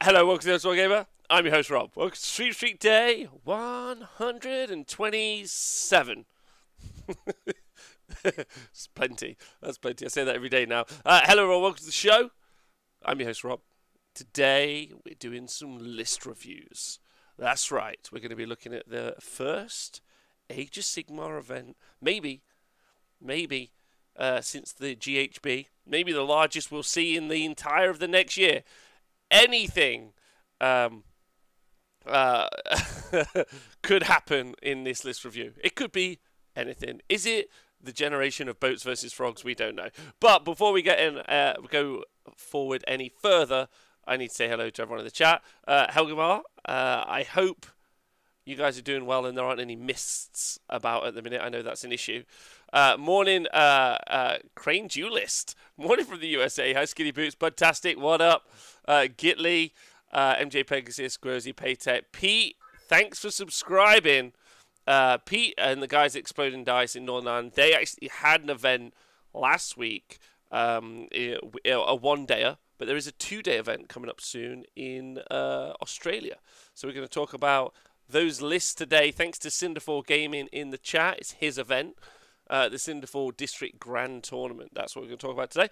Hello, welcome to the Wargamer. I'm your host, Rob. Welcome to Street Day 127. That's plenty. That's plenty. I say that every day now. Hello, everyone. Welcome to the show. I'm your host, Rob. Today, we're doing some list reviews. That's right. We're going to be looking at the first Age of Sigmar event. Maybe, since the GHB. Maybe the largest we'll see in the entire of the next year. Anything could happen in this list review. It could be anything. Is it the generation of boats versus frogs? We don't know. But before we go forward any further, I need to say hello to everyone in the chat. Haggard, I hope you guys are doing well and there aren't any mists about at the minute. I know that's an issue. Morning, Crane Duelist. Morning from the USA. Hi, Skinny Boots. Budtastic. What up? Gitley, MJ Pegasus, Grozy, Paytech. Pete, thanks for subscribing. Pete and the guys at Exploding Dice in Northern Ireland, they actually had an event last week, a one-dayer, but there is a two-day event coming up soon in Australia. So we're going to talk about those lists today. Thanks to Cinderfall Gaming in the chat. It's his event. The Cinderfall District Grand Tournament. That's what we're going to talk about today.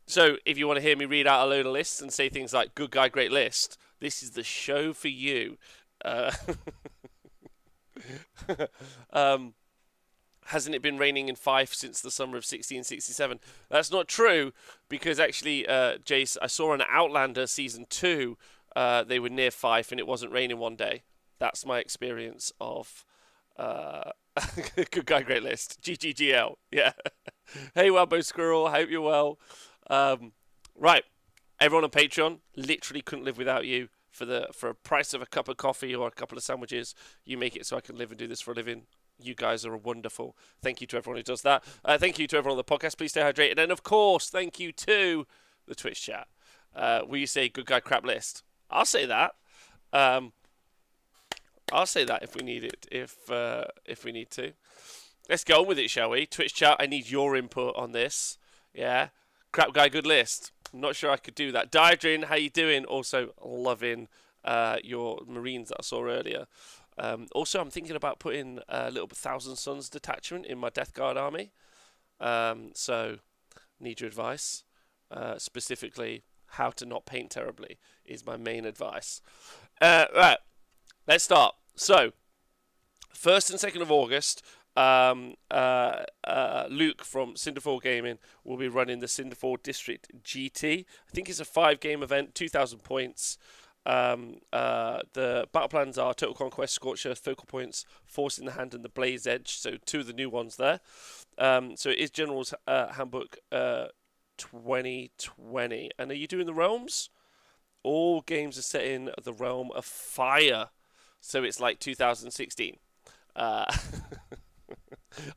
So if you want to hear me read out a load of lists and say things like, good guy, great list, this is the show for you. Hasn't it been raining in Fife since the summer of 1667? That's not true, because actually, Jace, I saw on Outlander Season 2, they were near Fife and it wasn't raining one day. That's my experience of... good guy, great list. GGGL. Yeah. Hey, Wabbo Squirrel. I hope you're well. Right. Everyone on Patreon, literally couldn't live without you. For a price of a cup of coffee or a couple of sandwiches, you make it so I can live and do this for a living. You guys are wonderful. Thank you to everyone who does that. Thank you to everyone on the podcast. Please stay hydrated. And of course, thank you to the Twitch chat. Will you say good guy crap list? I'll say that. I'll say that if we need it, if we need to. Let's go on with it, shall we? Twitch chat, I need your input on this. Yeah. Crap guy, good list. I'm not sure I could do that. Diadrin, how you doing? Also loving your Marines that I saw earlier. Also, I'm thinking about putting a little Thousand Suns detachment in my Death Guard army. So, need your advice. Specifically, how to not paint terribly is my main advice. Right. Let's start. So, 1st and 2nd of August, Luke from Cinderfall Gaming will be running the Cinderfall District GT. I think it's a 5-game event, 2,000 points. The battle plans are Total Conquest, Scorcher, Focal Points, Force in the Hand, and the Blaze Edge. So 2 of the new ones there. So it is General's Handbook 2020. And are you doing the realms? All games are set in the realm of fire. So it's like 2016. I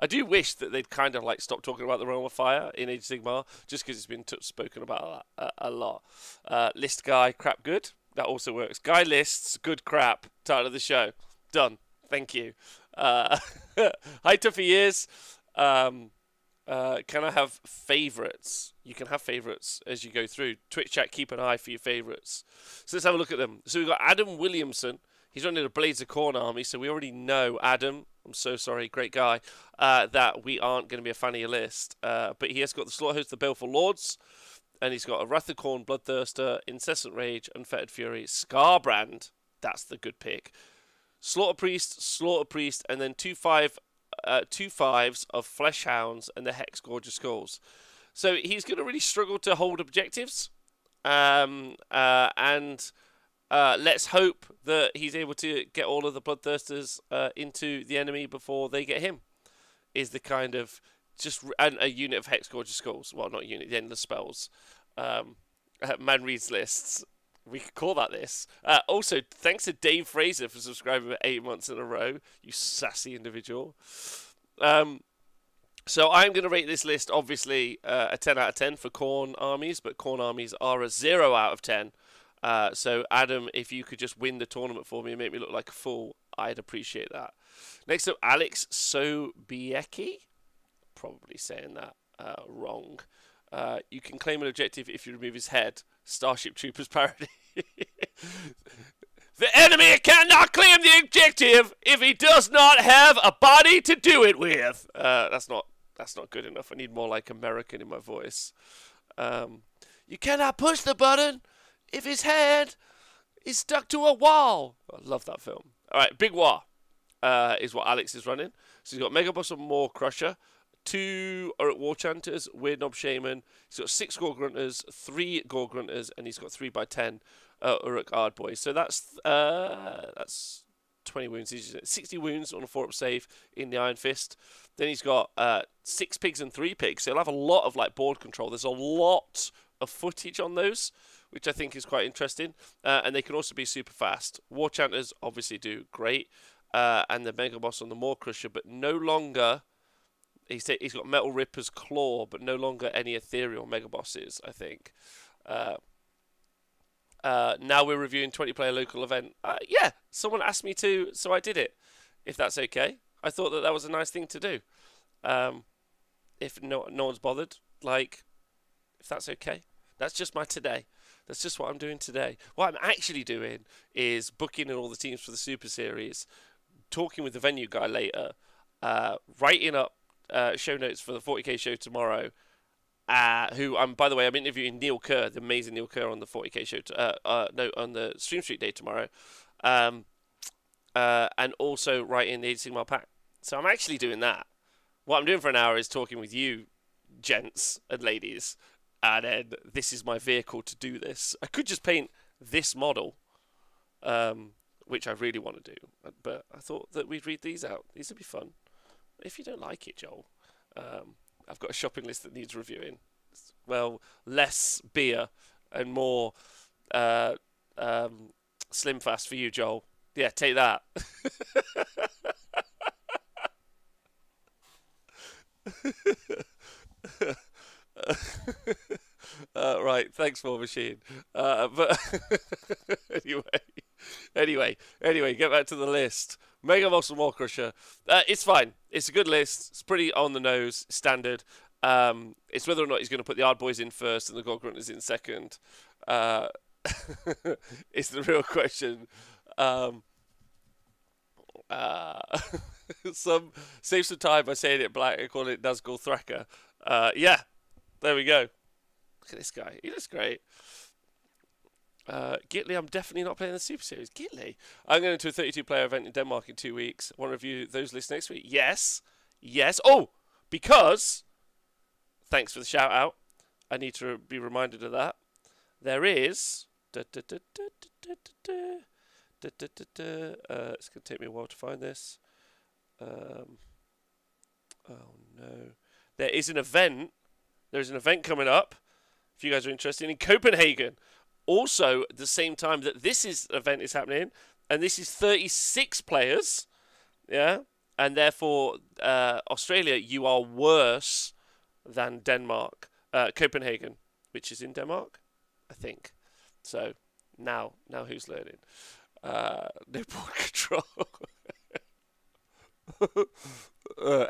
do wish that they'd kind of like stop talking about the realm of fire in Age of Sigmar, just because it's been spoken about a lot. List guy, crap good. That also works. Guy lists, good crap. Title of the show. Done. Thank you. Hi, Tuffy Years. Can I have favourites? You can have favourites as you go through. Twitch chat, keep an eye for your favourites. So let's have a look at them. So we've got Adam Williamson. He's running a Blades of Corn army, so we already know Adam. I'm so sorry, great guy. That we aren't going to be a fan of your list. But he has got the Slaughterhost, the Baleful Lords. And he's got a Wrath of Corn, Bloodthirster, Incessant Rage, Unfettered Fury, Scarbrand. That's the good pick. Slaughter Priest, and then two fives of Flesh Hounds and the Hex Gorgeous Skulls. So he's going to really struggle to hold objectives. Let's hope that he's able to get all of the Bloodthirsters into the enemy before they get him. Is the kind of just a unit of Hex Gorgeous Skulls. Well, not unit, the endless spells. Man reads lists. We could call that this. Also, thanks to Dave Fraser for subscribing for 8 months in a row. You sassy individual. So I'm going to rate this list, obviously, a 10 out of 10 for Khorne armies, but Khorne armies are a 0 out of 10. So, Adam, if you could just win the tournament for me and make me look like a fool, I'd appreciate that. Next up, Alex Sobiecki. Probably saying that wrong. You can claim an objective if you remove his head. Starship Troopers parody. The enemy cannot claim the objective if he does not have a body to do it with. That's not good enough. I need more like American in my voice. You cannot push the button if his hand is stuck to a wall. I love that film. All right, Big War is what Alex is running. So he's got Mega Boss and Maw Crusher, 2 Uruk War Chanters, Weird Knob Shaman. He's got 6 Gore Grunters, 3 Gore Grunters, and he's got 3x10 Uruk Ard Boys. So that's 20 wounds. He's 60 wounds on a 4-up save in the Iron Fist. Then he's got 6 pigs and 3 pigs. So he'll have a lot of like board control. There's a lot of footage on those, which I think is quite interesting. And they can also be super fast. War Chanters obviously do great. And the Mega Boss on the Maw Crusher, but no longer... He's got Metal Ripper's Claw, but no longer any ethereal Mega Bosses, I think. Now we're reviewing 20-player local event. Yeah, someone asked me to, so I did it. If that's okay. I thought that was a nice thing to do. If no one's bothered, like, if that's okay. That's just my today. That's just what I'm doing today. What I'm actually doing is booking in all the teams for the Super Series, talking with the venue guy later, writing up show notes for the 40k show tomorrow. Who by the way, I'm interviewing Neil Kerr, the amazing Neil Kerr, on the 40k show. On the Stream Street Day tomorrow, and also writing the Sigmar pack. So I'm actually doing that. What I'm doing for an hour is talking with you, gents and ladies, and then this is my vehicle to do this. I could just paint this model, which I really want to do, but I thought that we'd read these out. These would be fun. If you don't like it, Joel, I've got a shopping list that needs reviewing. Well, less beer and more Slim Fast for you, Joel. Yeah, take that. Right, thanks, War Machine. But anyway, get back to the list. Mega Boss and Maw Crusher. It's fine. It's a good list. It's pretty on the nose, standard. It's whether or not he's going to put the Ard Boys in first and the God Grunters in second. It's the real question. Save some time by saying it black and calling it Nazgul Thraka. Yeah, there we go. Look at this guy. He looks great. Gitley, I'm definitely not playing the Super Series. Gitley, I'm going to a 32-player event in Denmark in 2 weeks. Want to review those lists next week? Yes. Oh, because, thanks for the shout out. I need to be reminded of that. There is... It's going to take me a while to find this. Oh, no. There is an event. There's an event coming up, if you guys are interested, in Copenhagen. Also, at the same time that this event is happening, and this is 36 players, yeah, and therefore, Australia, you are worse than Denmark. Copenhagen, which is in Denmark, I think. So, now who's learning? No ball control.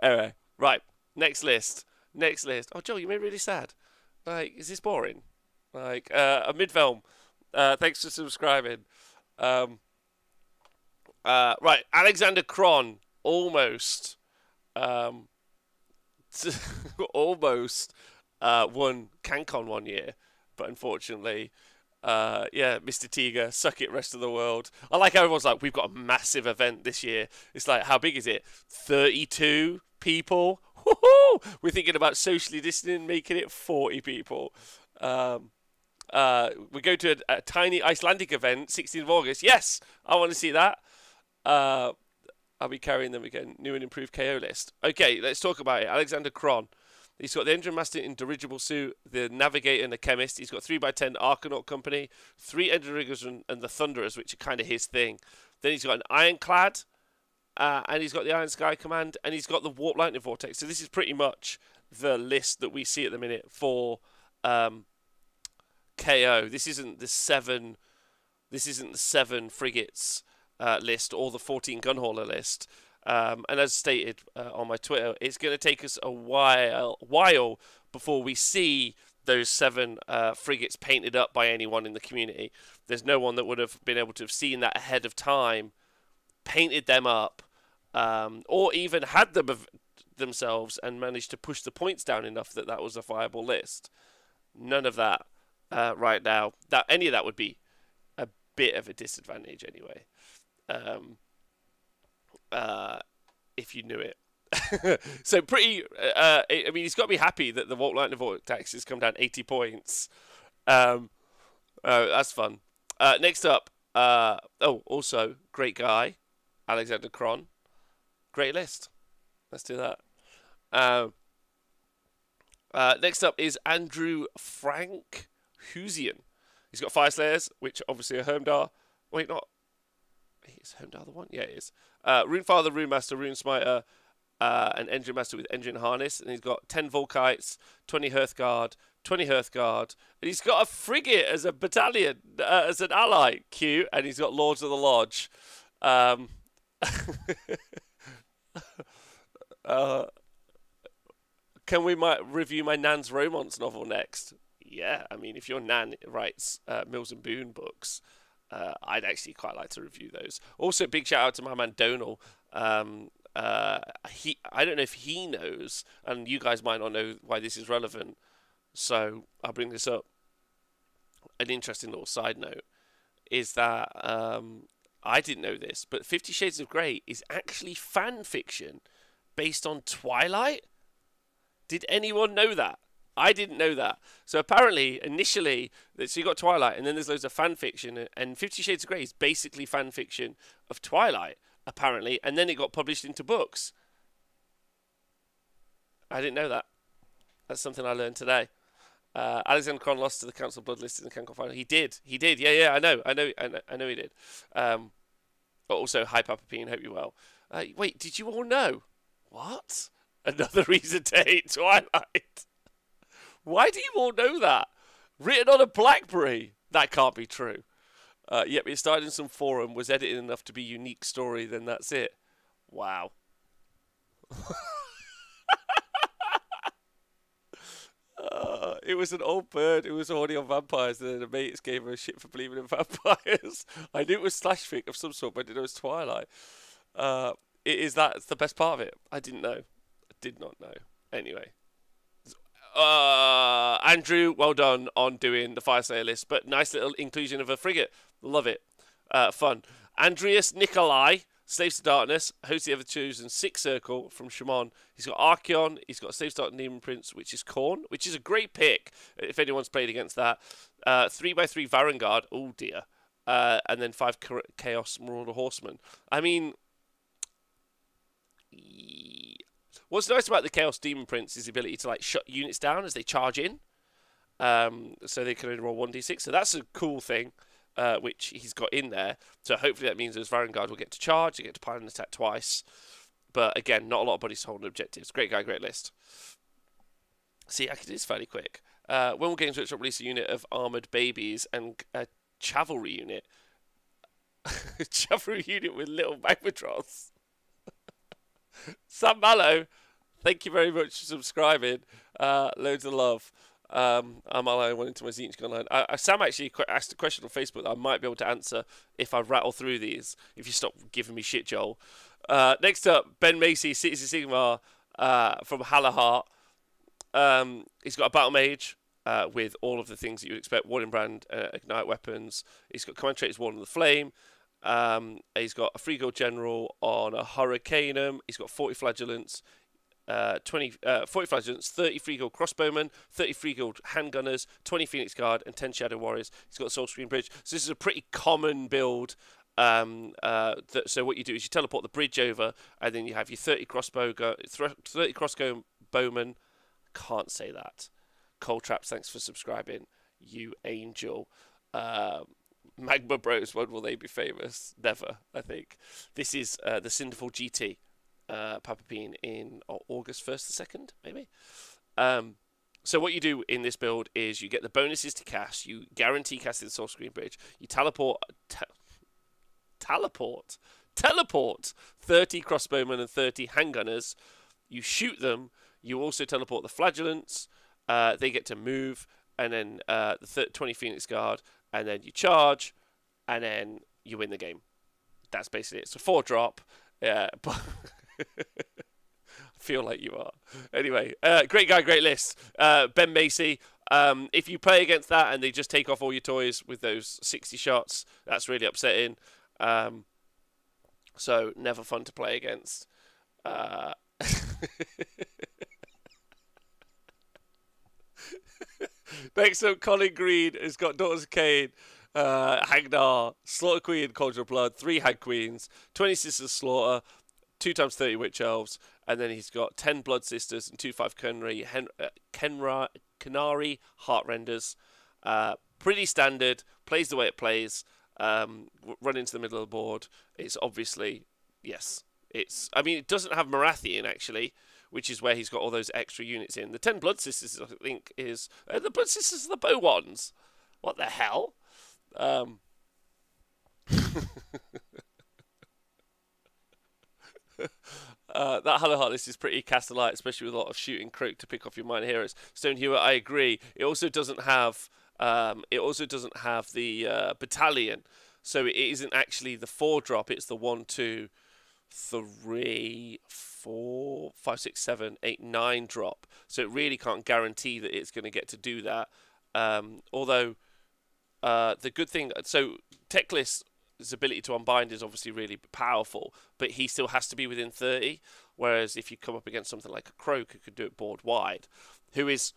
Anyway, right, next list. Oh, Joel, you made me really sad. Like, is this boring? Like, a Midvelm. Thanks for subscribing. Right, Alexander Kron, almost won CanCon one year, but unfortunately, yeah, Mr. Tiga, suck it, rest of the world. I like how everyone's like, we've got a massive event this year. It's like, how big is it? 32 people? Woohoo! We're thinking about socially distancing, making it 40 people. We go to a tiny Icelandic event, 16th of August. Yes, I want to see that. I'll be carrying them again. New and improved KO list. Okay, let's talk about it. Alexander Kron. He's got the Engine Master in dirigible suit, the Navigator and the Chemist. He's got 3x10 Arcanaut Company, 3 Engine Riggers and the Thunderers, which are kind of his thing. Then he's got an Ironclad, and he's got the Iron Sky Command, and he's got the Warp Lightning Vortex. So this is pretty much the list that we see at the minute for KO. This isn't the seven frigates list or the 14 gunhauler list. And as stated on my Twitter, it's going to take us a while before we see those 7 frigates painted up by anyone in the community. There's no one that would have been able to have seen that ahead of time, painted them up, or even had them themselves and managed to push the points down enough that that was a viable list. None of that right now. Any of that would be a bit of a disadvantage anyway, if you knew it. So pretty. I mean, he's got to be happy that the Lightning Vortex has come down 80 points. That's fun. Next up. Also great guy, Alexander Cron. Great list. Let's do that. Next up is Andrew Frank Husian. He's got Fire Slayers, which obviously are Hermdar. Wait, not. Is Hermdar the one? Yeah, it is. Runefather, Rune Master, Rune Smiter, an Engine Master with Engine Harness. And he's got 10 Volkites, 20 Hearthguard, 20 Hearthguard. And he's got a frigate as a battalion, as an ally. Cute. And he's got Lords of the Lodge. Can we review my Nan's romance novel next? Yeah, I mean, if your Nan writes Mills and Boone books, I'd actually quite like to review those. Also, big shout out to my man Donal. I don't know if he knows, and you guys might not know why this is relevant, so I'll bring this up. An interesting little side note is that I didn't know this, but 50 Shades of Grey is actually fan fiction based on Twilight. Did anyone know that? I didn't know that. So apparently, initially, so you got Twilight, and then there's loads of fan fiction, and 50 Shades of Grey is basically fan fiction of Twilight, apparently, and then it got published into books. I didn't know that. That's something I learned today. Alexander Cron lost to the Council of Bloodlist in the CanCon final. He did. Yeah, I know he did. But also, hi Papa P, and hope you're well. Wait, did you all know? What? Another reason to hate Twilight. Why do you all know that? Written on a BlackBerry? That can't be true. Yep, it started in some forum, was edited enough to be a unique story, then that's it. Wow. It was an old bird. It was already on vampires, and then the mates gave her a shit for believing in vampires. I knew it was slash fic of some sort, but I didn't know it was Twilight. That's the best part of it. I didn't know. Did not know. Anyway. Andrew, well done on doing the Fire Slayer list, but nice little inclusion of a frigate. Love it. Fun. Andreas Nikolai, Slaves to Darkness, hosts the ever chosen 6 Circle from Shimon. He's got Archeon, he's got Slaves to Darkness Demon Prince, which is Khorne, which is a great pick if anyone's played against that. 3x3 Varangard, oh dear. And then 5 Chaos Marauder Horsemen. I mean, what's nice about the Chaos Demon Prince is the ability to like shut units down as they charge in, so they can only roll 1d6. So that's a cool thing, which he's got in there. So hopefully that means those Varangard will get to charge, they get to pile and attack twice. But again, not a lot of bodies holding objectives. Great guy, great list. See, I can do this fairly quick. When will Games Workshop release a unit of armoured babies and a Cavalry unit? Cavalry unit with little Magmatroths. Sam Mallow, thank you very much for subscribing. Loads of love. I'm Mallow, I went into my Zinch online. Sam actually asked a question on Facebook that I might be able to answer if I rattle through these, if you stop giving me shit, Joel. Next up, Ben Macy, Cities of Sigmar from Halahart. He's got a Battle Mage with all of the things that you would expect. Warning Brand, Ignite Weapons. He's got Command Traits, Warden of the Flame. He's got a 3 gold general on a Hurricanum. He's got 40 flagellants, 40 flagellants, 30 free gold crossbowmen, 30 free gold handgunners, 20 Phoenix Guard, and 10 Shadow Warriors. He's got a Soul Screen Bridge. So this is a pretty common build. So what you do is you teleport the bridge over, and then you have your 30 crossbow bowmen. Can't say that. Cold Traps, thanks for subscribing, you angel. Magma Bros, when will they be famous? Never, I think. This is the Cinderfall GT, Papa Bean in August 1st to 2nd, maybe. So what you do in this build is you get the bonuses to cast, you guarantee casting the Soul Screen Bridge, you teleport 30 crossbowmen and 30 handgunners, you shoot them, you also teleport the flagellants, They get to move, and then the 20 Phoenix Guard, and then you charge, and then you win the game. That's basically it. It's a 4-drop. But I feel like you are. Anyway, great guy, great list. Ben Macy. If you play against that and they just take off all your toys with those 60 shots, that's really upsetting. So never fun to play against. Next up, Colin Green has got Daughters of Cain, Haggard, Slaughter Queen, Cauldron of Blood, 3 Hag Queens, 20 Sisters Slaughter, 2 times 30 Witch Elves, and then he's got 10 Blood Sisters and 2/5 Canary Heartrenders. Pretty standard, plays the way it plays, run into the middle of the board. It's obviously, yes, I mean, it doesn't have Marathi in, actually, which is where he's got all those extra units in. The 10 Blood Sisters, I think, is... the Blood Sisters are the bow ones. What the hell? That Hello Heart list is pretty Castellite, especially with a lot of shooting Croak to pick off your minor heroes. Stone Hewer, I agree. It also doesn't have... the battalion. So it isn't actually the 4-drop, it's the 1, 2, 3, 4, 5, 6, 7, 8, 9 drop. So it really can't guarantee that it's going to get to do that. Although the good thing, so Teclis's ability to unbind is obviously really powerful, but he still has to be within 30. Whereas if you come up against something like a Croak who could do it board wide, who is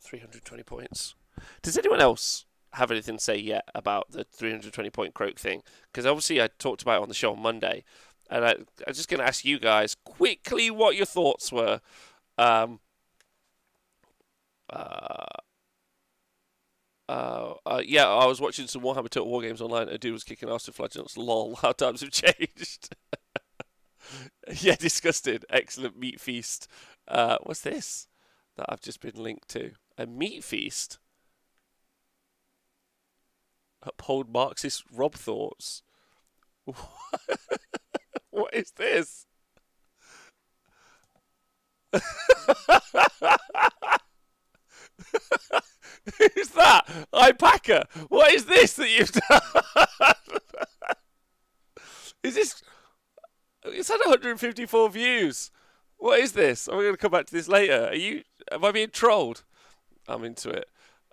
320 points. Does anyone else have anything to say yet about the 320 point Croak thing? Because obviously I talked about it on the show on Monday, and I'm just going to ask you guys quickly what your thoughts were. Yeah, I was watching some Warhammer Total War games online. A dude was kicking ass with flagellants. Lol, how times have changed. Yeah, disgusted. Excellent meat feast. What's this that I've just been linked to? A meat feast? Uphold Marxist Rob thoughts. What is this? Who's that? iPacker. What is this that you've done? Is this... It's had 154 views. What is this? I'm going to come back to this later. Am I being trolled? I'm into it.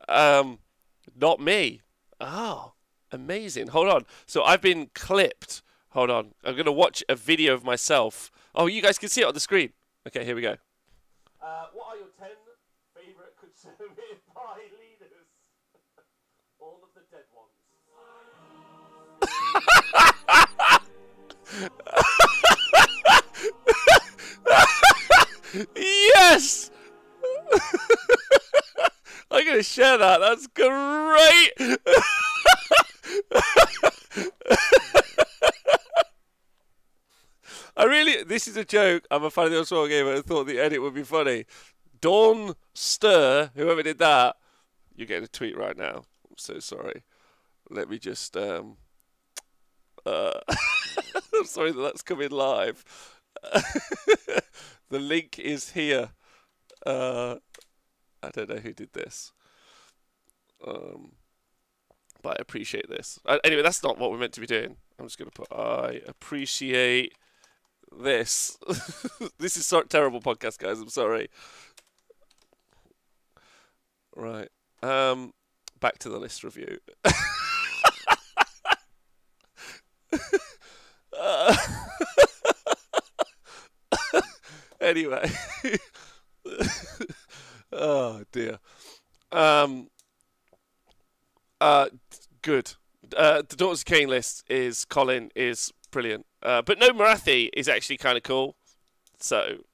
Not me. Oh, amazing. Hold on. So I've been clipped. Hold on. I'm going to watch a video of myself. Oh, you guys can see it on the screen. Okay, here we go. What are your 10 favourite conservative party leaders? All of the dead ones. Yes! I'm going to share that. That's great. This is a joke. I'm a fan of the old Wargamer and thought the edit would be funny. Dawn Stir, whoever did that, you're getting a tweet right now. I'm so sorry. Let me just, I'm sorry that's coming live. The link is here. I don't know who did this. But I appreciate this. Anyway, that's not what we're meant to be doing. I'm just going to put, I appreciate this. This is so terrible podcast, guys. I'm sorry. Right. Back to the list review. Anyway. Oh, dear. Good. The Daughters of Cain list is Colin is brilliant. But no Marathi is actually kind of cool. So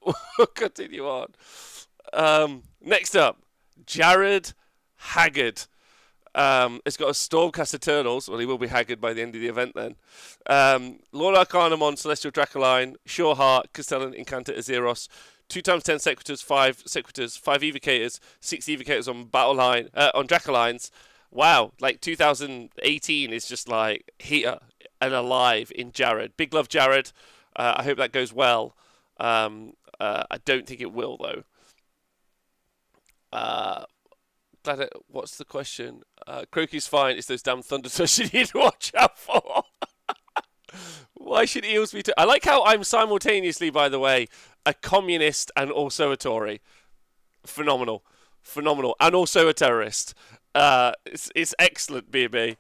we'll continue on. Next up, Jared Haggard. It's got a Stormcast Eternals. Well, he will be Haggard by the end of the event then. Lord Arcanamon, Celestial Dracoline, Sure Heart, Castellan Incantor Azeros, 2 times 10 Sequitors, 5 Sequitors, 5 Evocators, 6 Evocators on battle line, on Dracolines. Wow, like 2018 is just like here and alive in Jared. Big love, Jared. I hope that goes well. I don't think it will, though. What's the question? Croaky's fine. It's those damn thundertours you need to watch out for. Why should eels be... I like how I'm simultaneously, by the way, a communist and also a Tory. Phenomenal. Phenomenal. And also a terrorist. It's excellent, B&B.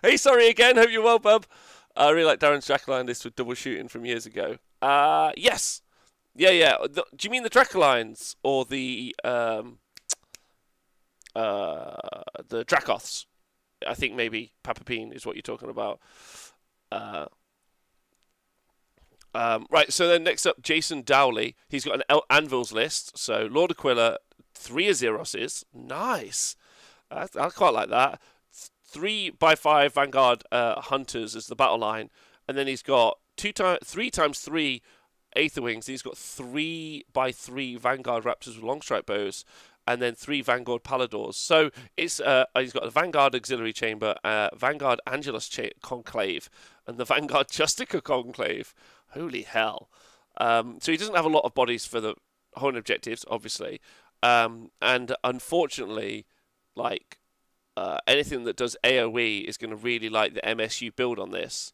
Hey, sorry again. Hope you're well, bub. I really like Darren's Dracoline list with double shooting from years ago. Yes. Yeah. Do you mean the Dracolines or the Dracoths? I think maybe Papapine is what you're talking about. Right, so then next up, Jason Dowley. He's got an Anvils list. So Lord Aquila, 3 Azeroses. Nice. I quite like that. 3x5 Vanguard Hunters as the battle line. And then he's got 3x3 Aether Wings. He's got 3x3 Vanguard Raptors with long strike bows. And then 3 Vanguard Paladors. So it's he's got a Vanguard Auxiliary Chamber, Vanguard Angelus Conclave, and the Vanguard Justica Conclave. Holy hell. So he doesn't have a lot of bodies for the Horn objectives, obviously. And unfortunately, like, anything that does AoE is going to really like the MSU build on this.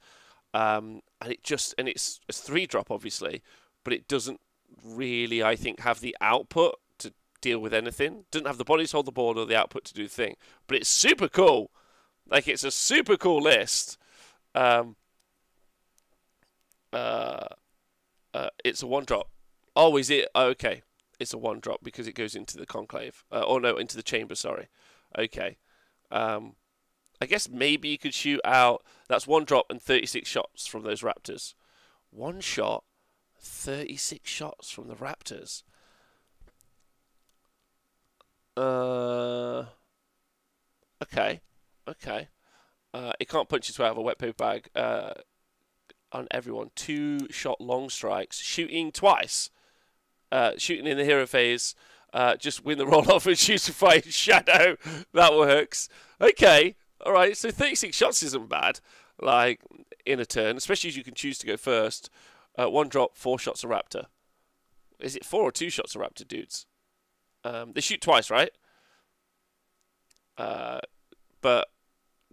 And it's 3-drop, obviously, but it doesn't really, I think, have the output to deal with anything. Doesn't have the bodies hold the board or the output to do the thing. But it's super cool. Like, it's a super cool list. It's a 1-drop. Oh, is it? Oh, okay. It's a 1-drop because it goes into the conclave. Into the chamber, sorry. Okay. I guess maybe you could shoot out... That's 1-drop and 36 shots from those raptors. 1 shot, 36 shots from the raptors. Okay. It can't punch its way out of a wet paper bag. On everyone. 2-shot long strikes. Shooting twice. Shooting in the hero phase. Just win the roll-off and shoot a fight shadow. That works. Okay. Alright, so 36 shots isn't bad. Like, in a turn. Especially as you can choose to go first. 1 drop, 4 shots a raptor. Is it 4 or 2 shots a raptor, dudes? They shoot twice, right? But,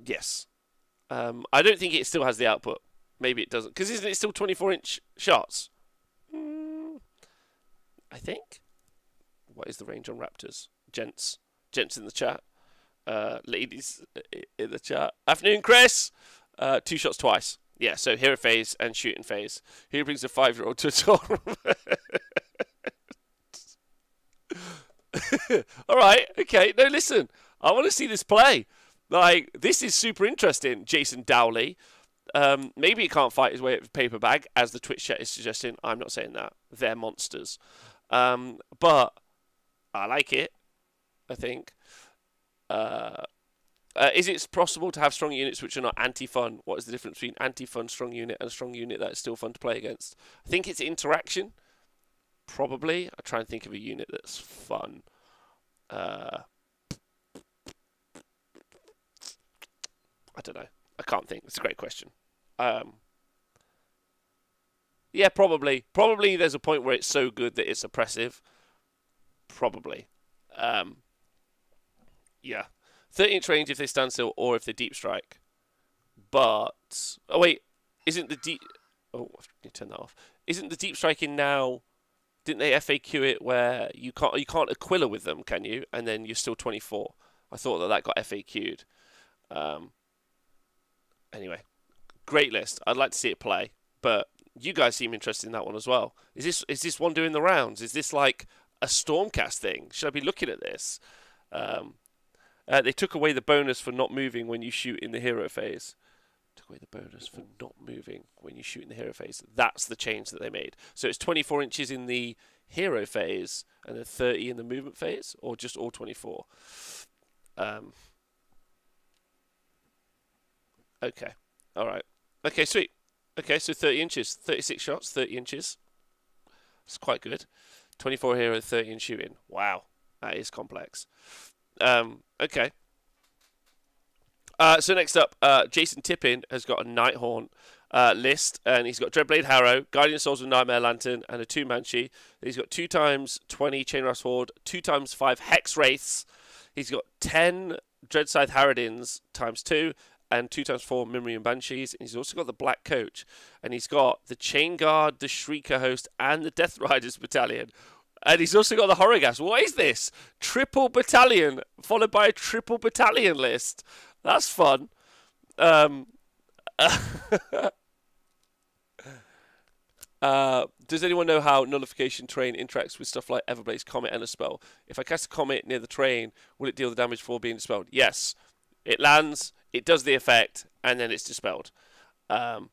yes. I don't think it still has the output. Maybe it doesn't. Because isn't it still 24-inch shots? I think. What is the range on raptors? Gents in the chat. Ladies in the chat. Afternoon, Chris. 2 shots twice. Yeah, so hero phase and shooting phase. Who brings a 5-year-old to a tournament? All right, okay. No, listen. I want to see this play. Like, this is super interesting, Jason Dowley. Maybe he can't fight his way out of a paper bag, as the Twitch chat is suggesting. I'm not saying that. They're monsters. But I like it, I think. Is it possible to have strong units which are not anti-fun? What is the difference between anti-fun strong unit and a strong unit that is still fun to play against? I think it's interaction. Probably. I try and think of a unit that's fun. I don't know. I can't think. It's a great question. Yeah, probably. Probably there's a point where it's so good that it's oppressive. Probably. Yeah. 13-inch range if they stand still or if they deep strike. But... Oh, wait. Isn't the deep... Oh, I need to turn that off. Isn't the deep striking now... Didn't they FAQ it where you can't Aquila with them, can you? And then you're still 24. I thought that got FAQ'd. Anyway. Great list. I'd like to see it play. But you guys seem interested in that one as well. Is this one doing the rounds? Is this like a Stormcast thing? Should I be looking at this? They took away the bonus for not moving when you shoot in the hero phase. Took away the bonus for not moving when you shoot in the hero phase. That's the change that they made. So it's 24 inches in the hero phase and then 30 in the movement phase, or just all 24? Okay. All right. Okay, sweet. Okay, so 30 inches. 36 shots, 30 inches. It's quite good. 24 hero, 30 in shooting. Wow. That is complex. Okay. So next up, Jason Tippin has got a Nighthaunt. list, and he's got Dreadblade Harrow, Guardian Souls with Nightmare Lantern, and a 2 Banshee. He's got 2x20 Chainrasp Horde, 2x5 Hex Wraiths. He's got 10 Dreadscythe Harridans ×2, and 2x4 Mimrian Banshees. And he's also got the Black Coach, and he's got the Chain Guard, the Shrieker Host, and the Death Riders Battalion. And he's also got the Horrorgas. What is this? Triple battalion, followed by a triple battalion list. That's fun. Does anyone know how Nullification Terrain interacts with stuff like Everblaze, Comet, and a spell? If I cast a Comet near the terrain, will it deal the damage for being dispelled? Yes. It lands, it does the effect, and then it's dispelled. Shootcast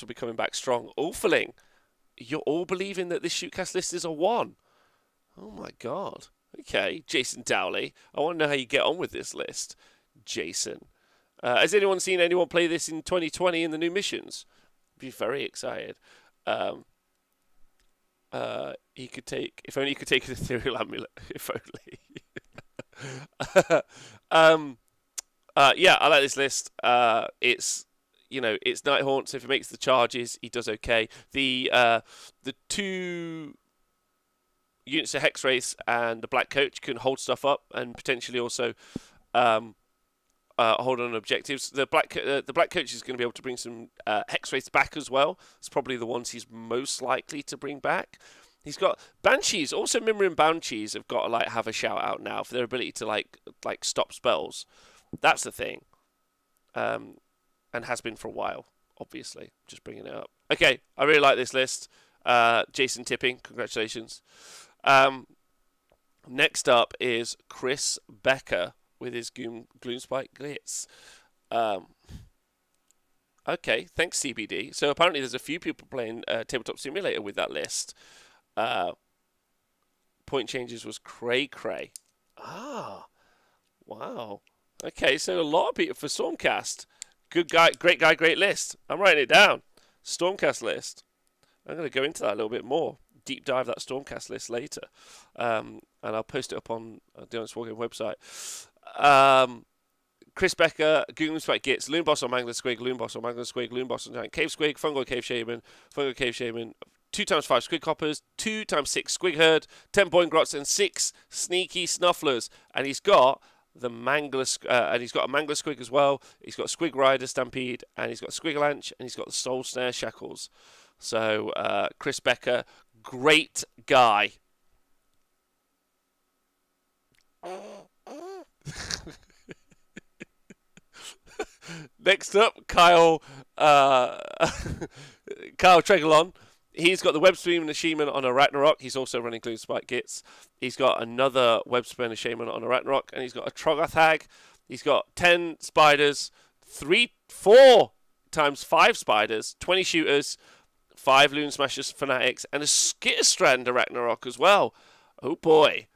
will be coming back strong. Ulfaling, you're all believing that this Shootcast list is a 1. Oh my god. Okay, Jason Dowley. I want to know how you get on with this list. Jason. Has anyone seen anyone play this in 2020 in the new missions? Be very excited. He could take, if only he could take an ethereal amulet. If only. Yeah, I like this list. It's, you know, it's Nighthaunt, so if he makes the charges, he does okay. The 2 units of Hex Wraiths and the Black Coach can hold stuff up and potentially also hold on objectives. The Black Coach is going to be able to bring some Hex Wraiths back as well. It's probably the ones he's most likely to bring back. He's got Banshees. Also, Mimrian Banshees have got to like have a shout out now for their ability to like stop spells. That's the thing, and has been for a while. Obviously, just bringing it up. Okay, I really like this list. Jason Tipping, congratulations. Next up is Chris Becker with his Gloomspike Glitz. Okay, thanks CBD. So apparently there's a few people playing Tabletop Simulator with that list. Point changes was cray. Ah, wow. Okay, so a lot of people for Stormcast. Good guy, great list. I'm writing it down. Stormcast list. I'm going to go into that a little bit more. Deep dive that Stormcast list later. And I'll post it up on the Honest Wargamer website. Chris Becker, Gloomspike Gits, Loon Boss on Mangler Squig, Loon Boss on Mangler Squig, Loon Boss on Giant Cave Squig, Fungal Cave Shaman, 2x5 Squig Hoppers, 2x6 Squig Herd, 10 Boing Grots, and 6 Sneaky Snufflers. And he's got the Mangler, and he's got a Mangler Squig as well. He's got Squig Rider Stampede, and he's got Squiglanch, and he's got the Soul Snare Shackles. So Chris Becker, great guy. Next up, Kyle Tregelon. He's got the Web Spinner Shaman on a Ragnarok. He's also running Gloomspike Gits. He's got another Web Spinner Shaman on a Ragnarok, and he's got a Troggoth Hag. He's got 10 spiders, 4 times 5 spiders, 20 shooters, 5 Loon Smashers Fanatics, and a Skitterstrand Ragnarok as well. Oh boy.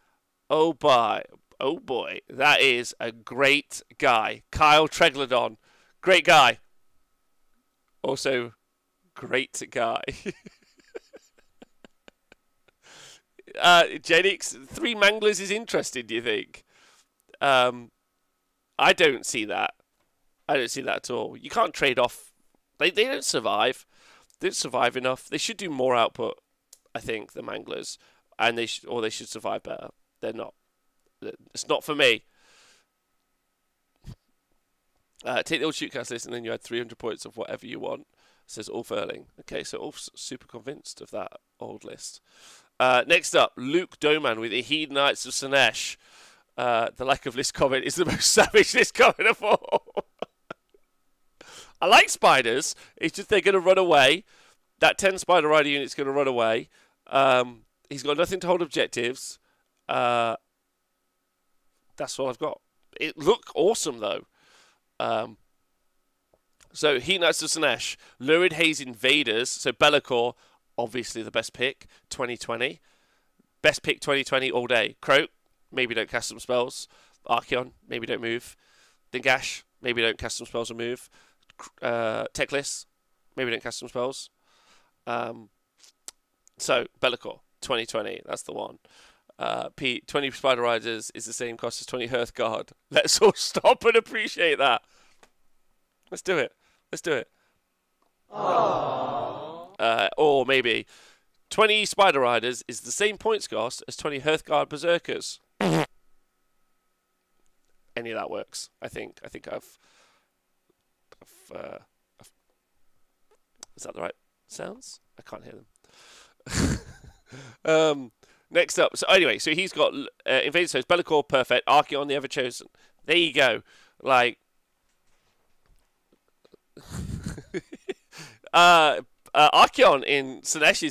Oh boy. Oh boy. That is a great guy. Kyle Treglodon. Great guy. Also, great guy. Genix, 3 Manglers is interesting, do you think? I don't see that. I don't see that at all. You can't trade off. They don't survive. They don't survive enough. They should do more output, I think, the Manglers. And they should survive better. They're not. It's not for me. Take the old Shootcast list and then you add 300 points of whatever you want. Says Ulf Erling. Okay, so Ulf's super convinced of that old list. Next up, Luke Doman with the Hedonites of Sinesh. The lack of list comment is the most savage list comment of all. I like spiders. It's just they're going to run away. That 10 Spider Rider unit's going to run away. He's got nothing to hold objectives. That's all I've got. It look awesome, though. So, Hedonites of Sinesh. Lurid Haze Invaders. So, Be'lakor, obviously the best pick. 2020. Best pick 2020 all day. Croak, maybe don't cast some spells. Archeon, maybe don't move. Dingash, maybe don't cast some spells or move. Teclis, maybe don't cast some spells. So, Be'lakor, 2020, that's the one. 20 Spider Riders is the same cost as 20 Hearthguard. Let's all stop and appreciate that. Let's do it. Let's do it. Or maybe 20 Spider Riders is the same points cost as 20 Hearthguard Berserkers. Any of that works. I think I've is that the right sounds? I can't hear them. Next up. So anyway, so he's got Invading Stones, Bellicor, perfect. Archeon, the Ever-Chosen. There you go. Like, Archeon in Slaanesh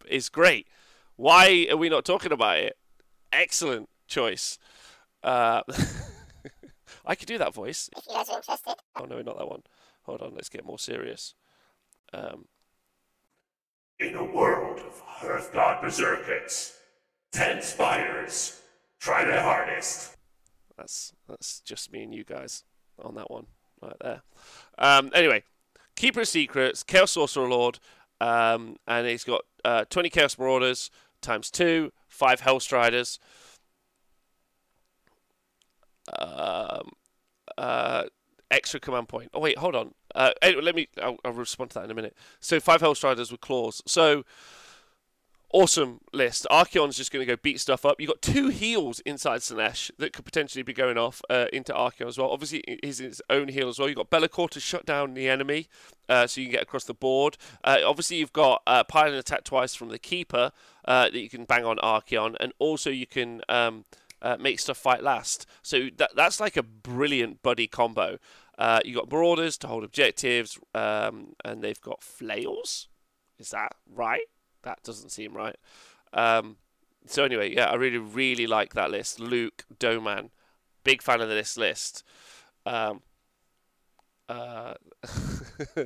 is great. Why are we not talking about it? Excellent choice. I could do that voice. If you guys are interested. Oh no, not that one. Hold on, let's get more serious. In a world of Hearthguard Berserkers, 10 spiders, try their hardest. That's just me and you guys on that one right there. Anyway, Keeper of Secrets, Chaos Sorcerer Lord, and he's got 20 Chaos Marauders times 2, 5 Hellstriders. Extra command point. Oh wait, hold on. Anyway, I'll respond to that in a minute. So 5 Hellstriders with claws. So awesome list. Archeon's just going to go beat stuff up. You've got 2 heals inside Slaanesh that could potentially be going off into Archeon as well. Obviously, he's his own heal as well. You've got Bellicor to shut down the enemy, so you can get across the board. Obviously, you've got Pile and Attack twice from the Keeper that you can bang on Archeon, and also you can make stuff fight last. So that's like a brilliant buddy combo. You got Marauders to hold objectives, and they've got flails. Is that right? That doesn't seem right. So anyway, yeah, I really, really like that list. Luke, Doman, big fan of this list.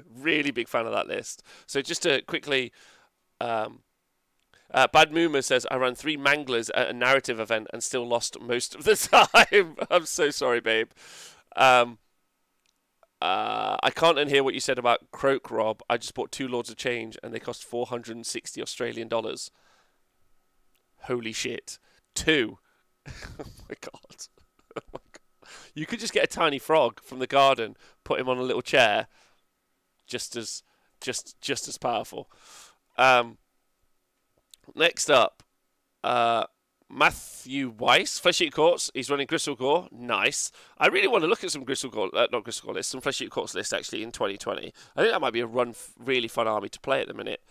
Really big fan of that list. So just to quickly, Bad Moomer says, I ran 3 Manglers at a narrative event and still lost most of the time. I'm so sorry, babe. I can't unhear what you said about Croak, Rob. I just bought 2 Lords of Change and they cost 460 Australian dollars. Holy shit. 2. Oh my god. Oh my god. You could just get a tiny frog from the garden, put him on a little chair. Just as powerful. Next up, Matthew Weiss, Flesh Eater Courts. He's running Gristle Gore. Nice. I really want to look at some Gristle Gore, not Gristle Gore lists, some Flesh Eater Courts lists actually in 2020. I think that might be a really fun army to play at the minute.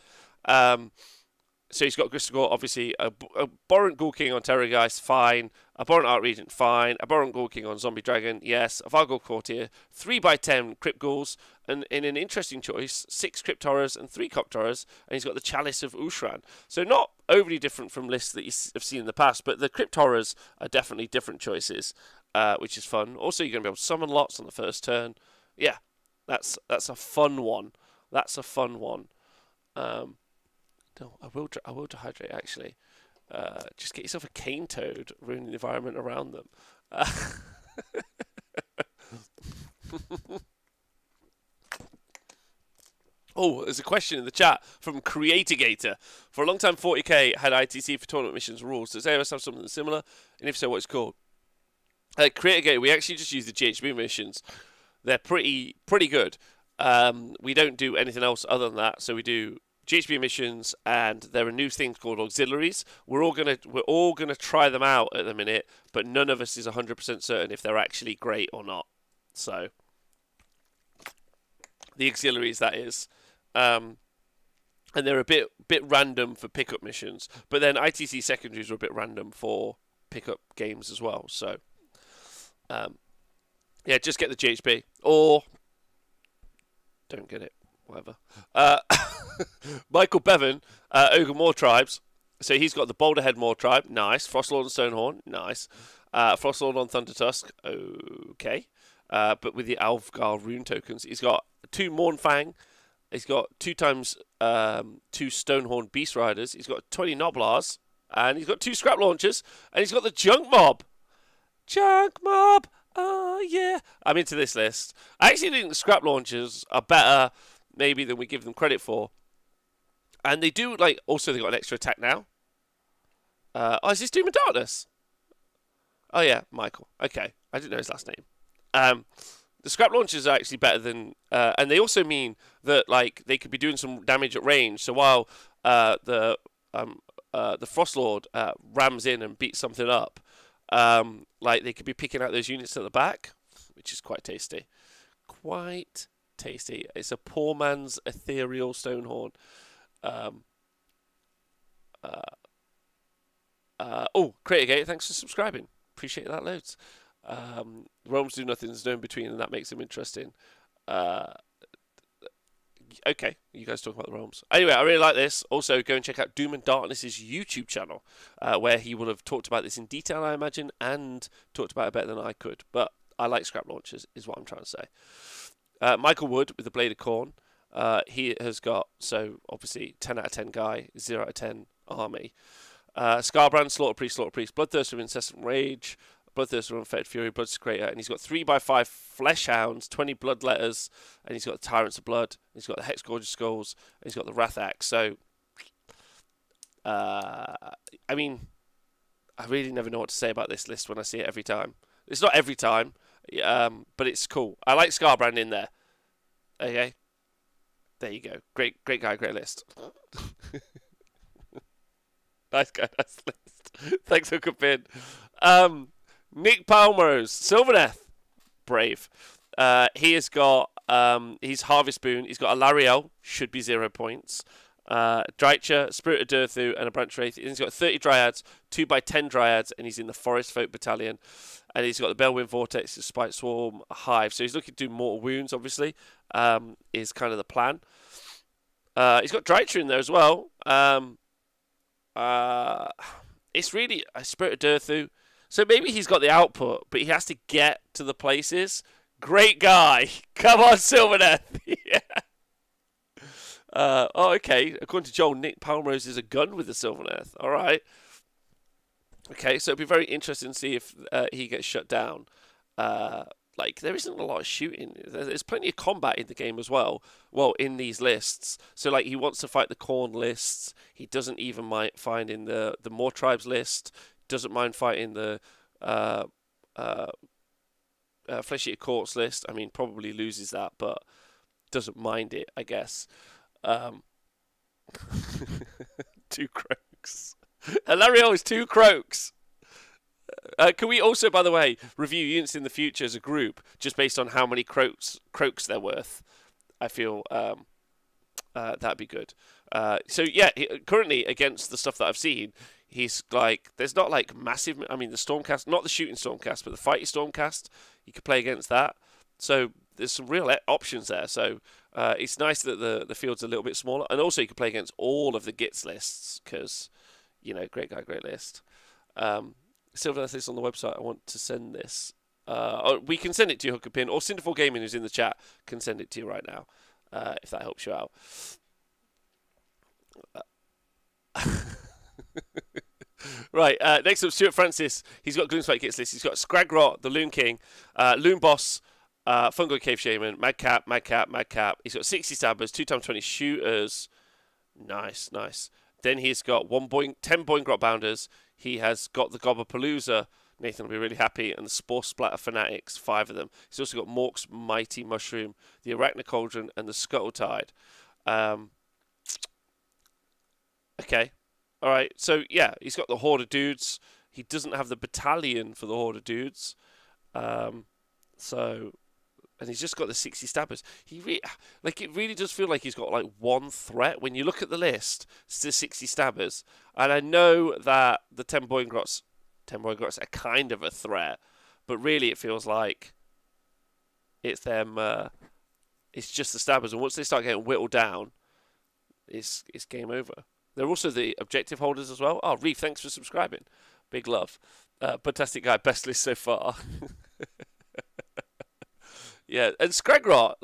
So he's got Gristle Gore, obviously, a Borant Ghoul King on Terrorgeist, fine. A Borant Archregent, fine. A Borant Ghoul King on Zombie Dragon, yes. A Varghul Courtier, 3x10 Crypt Ghouls, and in an interesting choice, 6 Crypt Horrors and 3 Crypt Horrors, and he's got the Chalice of Ushran. So not overly different from lists that you have seen in the past, but the Crypt Horrors are definitely different choices, which is fun. Also, you're going to be able to summon lots on the first turn. Yeah, that's a fun one. That's a fun one. No, I will dehydrate, actually. Just get yourself a cane toad, ruin the environment around them. Oh, there's a question in the chat from Creatigator. For a long time, 40k had ITC for tournament missions rules. Does AOS have something similar? And if so, what it's called? Creatigator, we actually just use the GHB missions. They're pretty good. We don't do anything else other than that. So we do GHB missions, and there are new things called auxiliaries. We're all gonna try them out at the minute, but none of us is 100% certain if they're actually great or not. So the auxiliaries, that is, and they're a bit random for pickup missions. But then ITC secondaries are a bit random for pickup games as well. So yeah, just get the GHB or don't get it. Whatever. Michael Bevan, Ogre Moor Tribes. So he's got the Boulderhead Moor Tribe. Nice. Frostlord and Stonehorn. Nice. Frostlord on Thundertusk. Okay. But with the Alfgar rune tokens. He's got 2 Mournfang. He's got 2 times 2 Stonehorn Beast Riders. He's got 20 Noblars. And he's got 2 Scrap Launchers. And he's got the Junk Mob. Junk Mob. Oh, yeah. I'm into this list. I actually think the Scrap Launchers are better maybe than we give them credit for. And they do, like, also they got an extra attack now. Oh, is this Doom and Darkness? Oh, yeah, Michael. Okay. I didn't know his last name. The scrap launchers are actually better than, and they also mean that like they could be doing some damage at range. So while the Frostlord rams in and beats something up, like they could be picking out those units at the back, which is quite tasty. Quite tasty. It's a poor man's ethereal Stonehorn. Oh, Creatorgate, thanks for subscribing. Appreciate that loads. Realms do nothing, there's no in between, and that makes them interesting. Okay, you guys talk about the realms. Anyway, I really like this. Also, go and check out Doom and Darkness's YouTube channel, where he will have talked about this in detail, I imagine, and talked about it better than I could. But I like scrap launchers, is what I'm trying to say. Michael Wood with the Blade of Corn. He has got, so obviously, 10 out of 10 guy, 0 out of 10 army. Scarbrand, Slaughter Priest, Bloodthirster of Incessant Rage, Bloodthirster of Unfettered Fury, Bloodsecrator, and he's got 3x5 Flesh Hounds, 20 Bloodletters, and he's got the Tyrants of Blood, he's got the Hexgorgeous Skulls, and he's got the Wrath Axe. So, I mean, I really never know what to say about this list when I see it every time. It's not every time, but it's cool. I like Scarbrand in there. Okay, there you go. Great guy, great list. Nice guy, nice list. Thanks for coming. Nick Palmer's Sylvaneth, brave. He has got he's Harvest Boon. He's got a Lariel, should be 0 points. Drycha, Spirit of Durthu, and a Branch Wraith. And he's got 30 Dryads, 2x10 Dryads, and he's in the Forest Folk Battalion. And he's got the Bellwind Vortex, the Spite Swarm, a Hive. So he's looking to do mortal wounds, obviously, is kind of the plan. He's got Drycha in there as well. It's really a Spirit of Durthu. So maybe he's got the output, but he has to get to the places. Great guy. Come on, Sylvaneth. Yeah. Oh, okay. According to Joel, Nick Palmerose is a gun with the Sylvaneth. All right. Okay, so it'll be very interesting to see if he gets shut down. Like, there isn't a lot of shooting. There's plenty of combat in the game as well. Well, in these lists. So, like, he wants to fight the Khorne lists. He doesn't even mind finding the More Tribes list. Doesn't mind fighting the Flesh Eater Courts list. I mean, probably loses that, but doesn't mind it, I guess. 2 croaks. Hilarious is 2 croaks. Can we also, by the way, review units in the future as a group, just based on how many croaks they're worth? I feel that'd be good. So yeah, currently against the stuff that I've seen, he's like, there's not like massive. I mean, the Stormcast, not the shooting Stormcast, but the fighting Stormcast. You could play against that. So there's some real options there. So it's nice that the field's a little bit smaller, and also you can play against all of the Gits lists because, you know, great guy, great list. Sylvaneth is on the website. I want to send this. We can send it to you, Hooker Pin, or Cinderful Gaming, who's in the chat, can send it to you right now, if that helps you out. Right, next up, Stuart Francis. He's got Gloomspite Kits list. He's got Scragrot, the Loon King, Loon Boss, Fungoid Cave Shaman, Madcap. He's got 60 Stabbers, 2x20 Shooters. Nice. Then he's got 10 Boingrot Bounders. He has got the Gobbapalooza. Nathan will be really happy. And the Spore Splatter Fanatics, 5 of them. He's also got Mork's Mighty Mushroom, the Arachna Cauldron, and the Scuttle Tide. Okay. All right. So, yeah, he's got the Horde of Dudes. He doesn't have the battalion for the Horde of Dudes. And he's just got the 60 Stabbers. It really does feel like he's got like one threat. When you look at the list, it's the 60 Stabbers. And I know that the 10 Boingrots are kind of a threat, but really it feels like it's them. It's just the Stabbers, and once they start getting whittled down, it's game over. They're also the objective holders as well. Oh, Reef, thanks for subscribing. Big love. Fantastic guy. Best list so far. Yeah, and Scragrot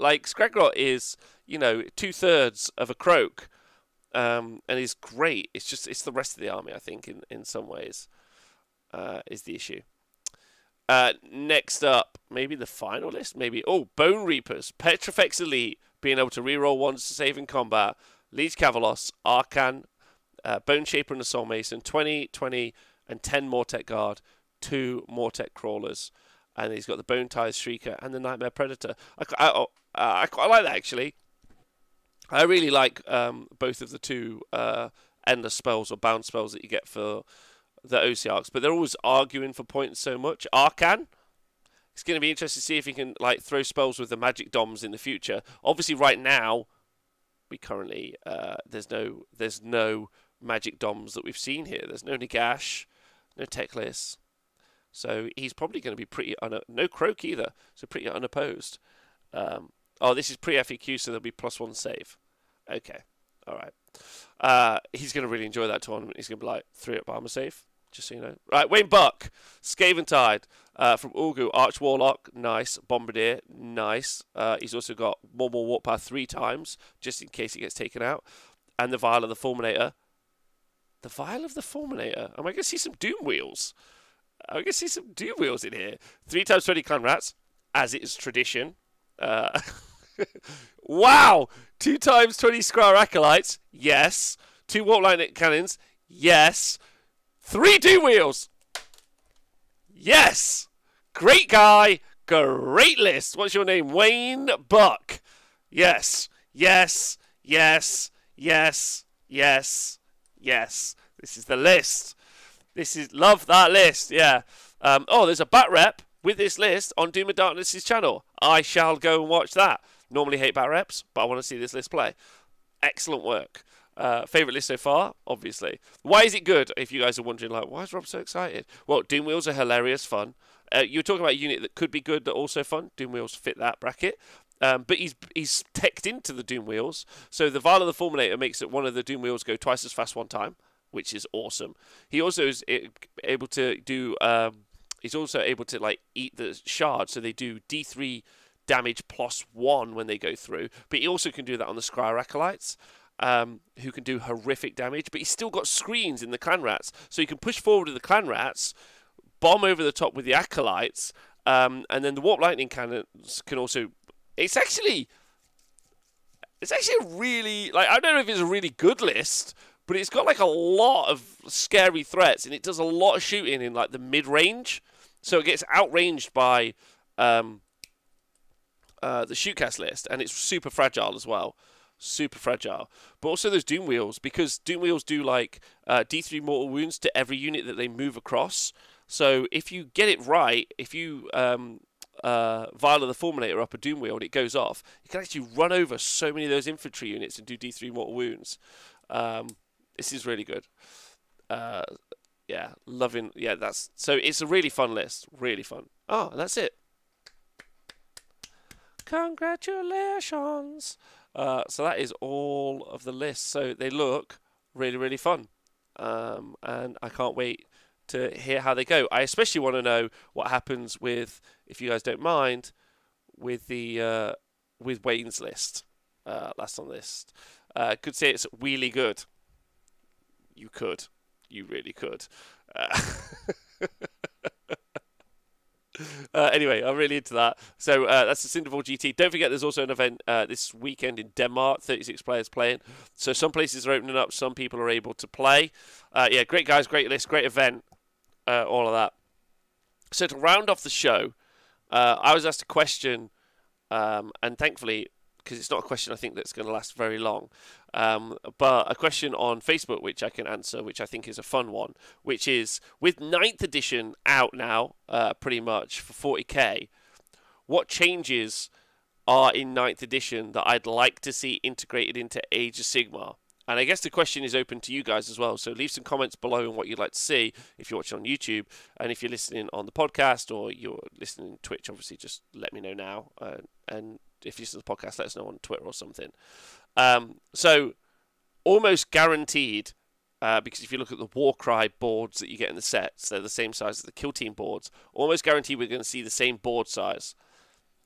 is, 2/3 of a croak, and is great. It's the rest of the army, I think, in some ways, is the issue. Next up, maybe the final list, Bone Reapers, Petrifex Elite, being able to reroll 1s to save in combat, Liege Cavalos, Arcan, Bone Shaper and the Soul Mason, 20, and 10 Mortek Guard, 2 Mortek Crawlers. and he's got the Bone Tithe Shrieker and the Nightmare Predator. I quite like that, actually. I really like both of the two endless spells or bound spells that you get for the OC arcs, but they're always arguing for points so much. Arcan, it's going to be interesting to see if he can like throw spells with the magic doms in the future. Obviously, right now, we currently there's no magic doms that we've seen here. There's no Nagash, no Teclis, so he's probably going to be pretty no Croak either, so pretty unopposed. Oh, this is pre-FAQ, so there'll be +1 save. Okay, all right. He's going to really enjoy that tournament. He's going to be like 3-up armor save, just so you know. Right, Wayne Buck, Skaven Tide from Ulgu, Arch Warlock, nice. Bombardier, nice. He's also got more Warpath 3 times, just in case he gets taken out. And the Vial of the Fulminator. The Vial of the Fulminator? Am I going to see some Doom Wheels? I'm going to see some Doom Wheels in here. 3 times 20 Clan Rats, as it is tradition. Wow! 2 times 20 Skrull Acolytes, yes. 2 Warp Lightning Cannons, yes. 3 Doom Wheels, yes. Great guy, great list. What's your name? Wayne Buck. Yes, yes, yes, yes, yes, yes. This is the list. Love that list, yeah. Oh, there's a bat rep with this list on Doom and Darkness' channel. I shall go and watch that. Normally hate bat reps, but I want to see this list play. Excellent work. Favourite list so far, obviously. Why is it good? If you guys are wondering, like, why is Rob so excited? Well, Doom Wheels are hilarious fun. You were talking about a unit that could be good, but also fun. Doom Wheels fit that bracket. But he's teched into the Doom Wheels. So the Vial of the Fulminator makes it one of the Doom Wheels go twice as fast one time, which is awesome. He also is able to do... he's also able to like eat the shard, so they do D3 damage +1 when they go through. But he also can do that on the Skrull Acolytes, who can do horrific damage. But he's still got screens in the Clan Rats, so you can push forward with the Clan Rats, bomb over the top with the Acolytes, and then the Warp Lightning Cannons can also... It's actually a really... like, I don't know if it's a really good list, but it's got like a lot of scary threats, and it does a lot of shooting in like the mid-range. So it gets outranged by the shootcast list, and it's super fragile as well. Super fragile. But also those Doom Wheels, because Doom Wheels do like D3 mortal wounds to every unit that they move across. So if you get it right, if you Vial of the Fulminator up a Doom Wheel and it goes off, you can actually run over so many of those infantry units and do D3 mortal wounds. This is really good. Yeah, loving. Yeah, so it's a really fun list. Really fun. Oh, and that's it. Congratulations. So that is all of the lists. So they look really, really fun. And I can't wait to hear how they go. I especially want to know what happens with, if you guys don't mind, with the with Wayne's list. Last on the list. Could say it's really good. You could. You really could. Anyway, I'm really into that. So that's the Cinderval GT. Don't forget, there's also an event this weekend in Denmark. 36 players playing. So some places are opening up. Some people are able to play. Yeah, great guys, great list, great event. All of that. So to round off the show, I was asked a question, and thankfully, because it's not a question I think that's going to last very long, but a question on Facebook which I can answer, which I think is a fun one, which is, with 9th edition out now, pretty much, for 40k, what changes are in 9th edition that I'd like to see integrated into Age of Sigmar? And I guess the question is open to you guys as well, so leave some comments below on what you'd like to see if you're watching on YouTube, and if you're listening on the podcast or you're listening on Twitch, obviously just let me know now, and if you listen to the podcast, let us know on Twitter or something. So, almost guaranteed, because if you look at the Warcry boards that you get in the sets, they're the same size as the Kill Team boards, almost guaranteed we're going to see the same board size.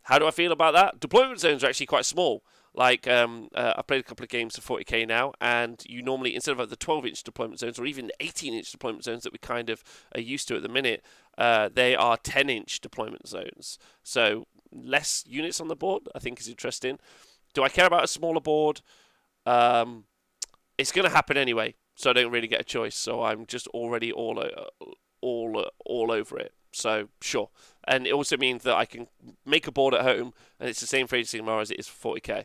How do I feel about that? Deployment zones are actually quite small. Like, I've played a couple of games for 40k now, and you normally, instead of the 12-inch deployment zones, or even the 18-inch deployment zones that we kind of are used to at the minute, they are 10-inch deployment zones. So, less units on the board, I think is interesting. Do I care about a smaller board? It's going to happen anyway, so I don't really get a choice. So I'm just already all over it. So, sure, And it also means that I can make a board at home, and it's the same for Age of Sigmar as it is for 40k.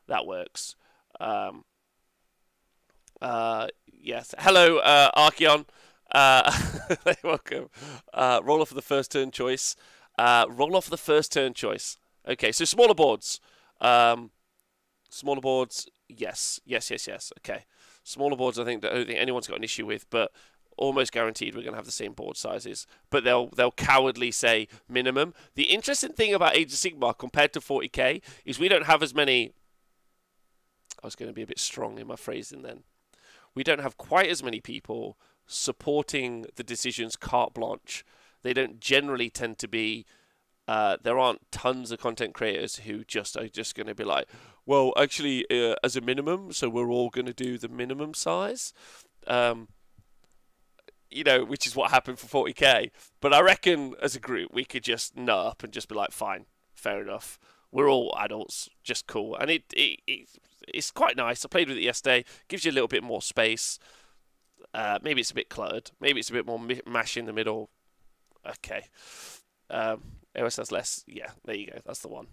That works. Yes. Hello, Archeon. Welcome. Roll off of the first turn choice. Roll off the first turn choice. Okay, so smaller boards. Smaller boards, yes. Okay. Smaller boards, I don't think anyone's got an issue with, but almost guaranteed we're going to have the same board sizes. But they'll cowardly say minimum. The interesting thing about Age of Sigmar compared to 40k is we don't have as many... I was going to be a bit strong in my phrasing then. We don't have quite as many people supporting the decisions carte blanche. They don't generally tend to be... there aren't tons of content creators who are just going to be like, well, actually, as a minimum, so we're all going to do the minimum size. Which is what happened for 40k. But I reckon as a group, we could just nut up and just be like, fine, fair enough. We're all adults, just cool. And it's quite nice. I played with it yesterday. Gives you a little bit more space. Maybe it's a bit cluttered. Maybe it's a bit more mash in the middle. Okay. It always has less. Yeah, there you go. That's the one.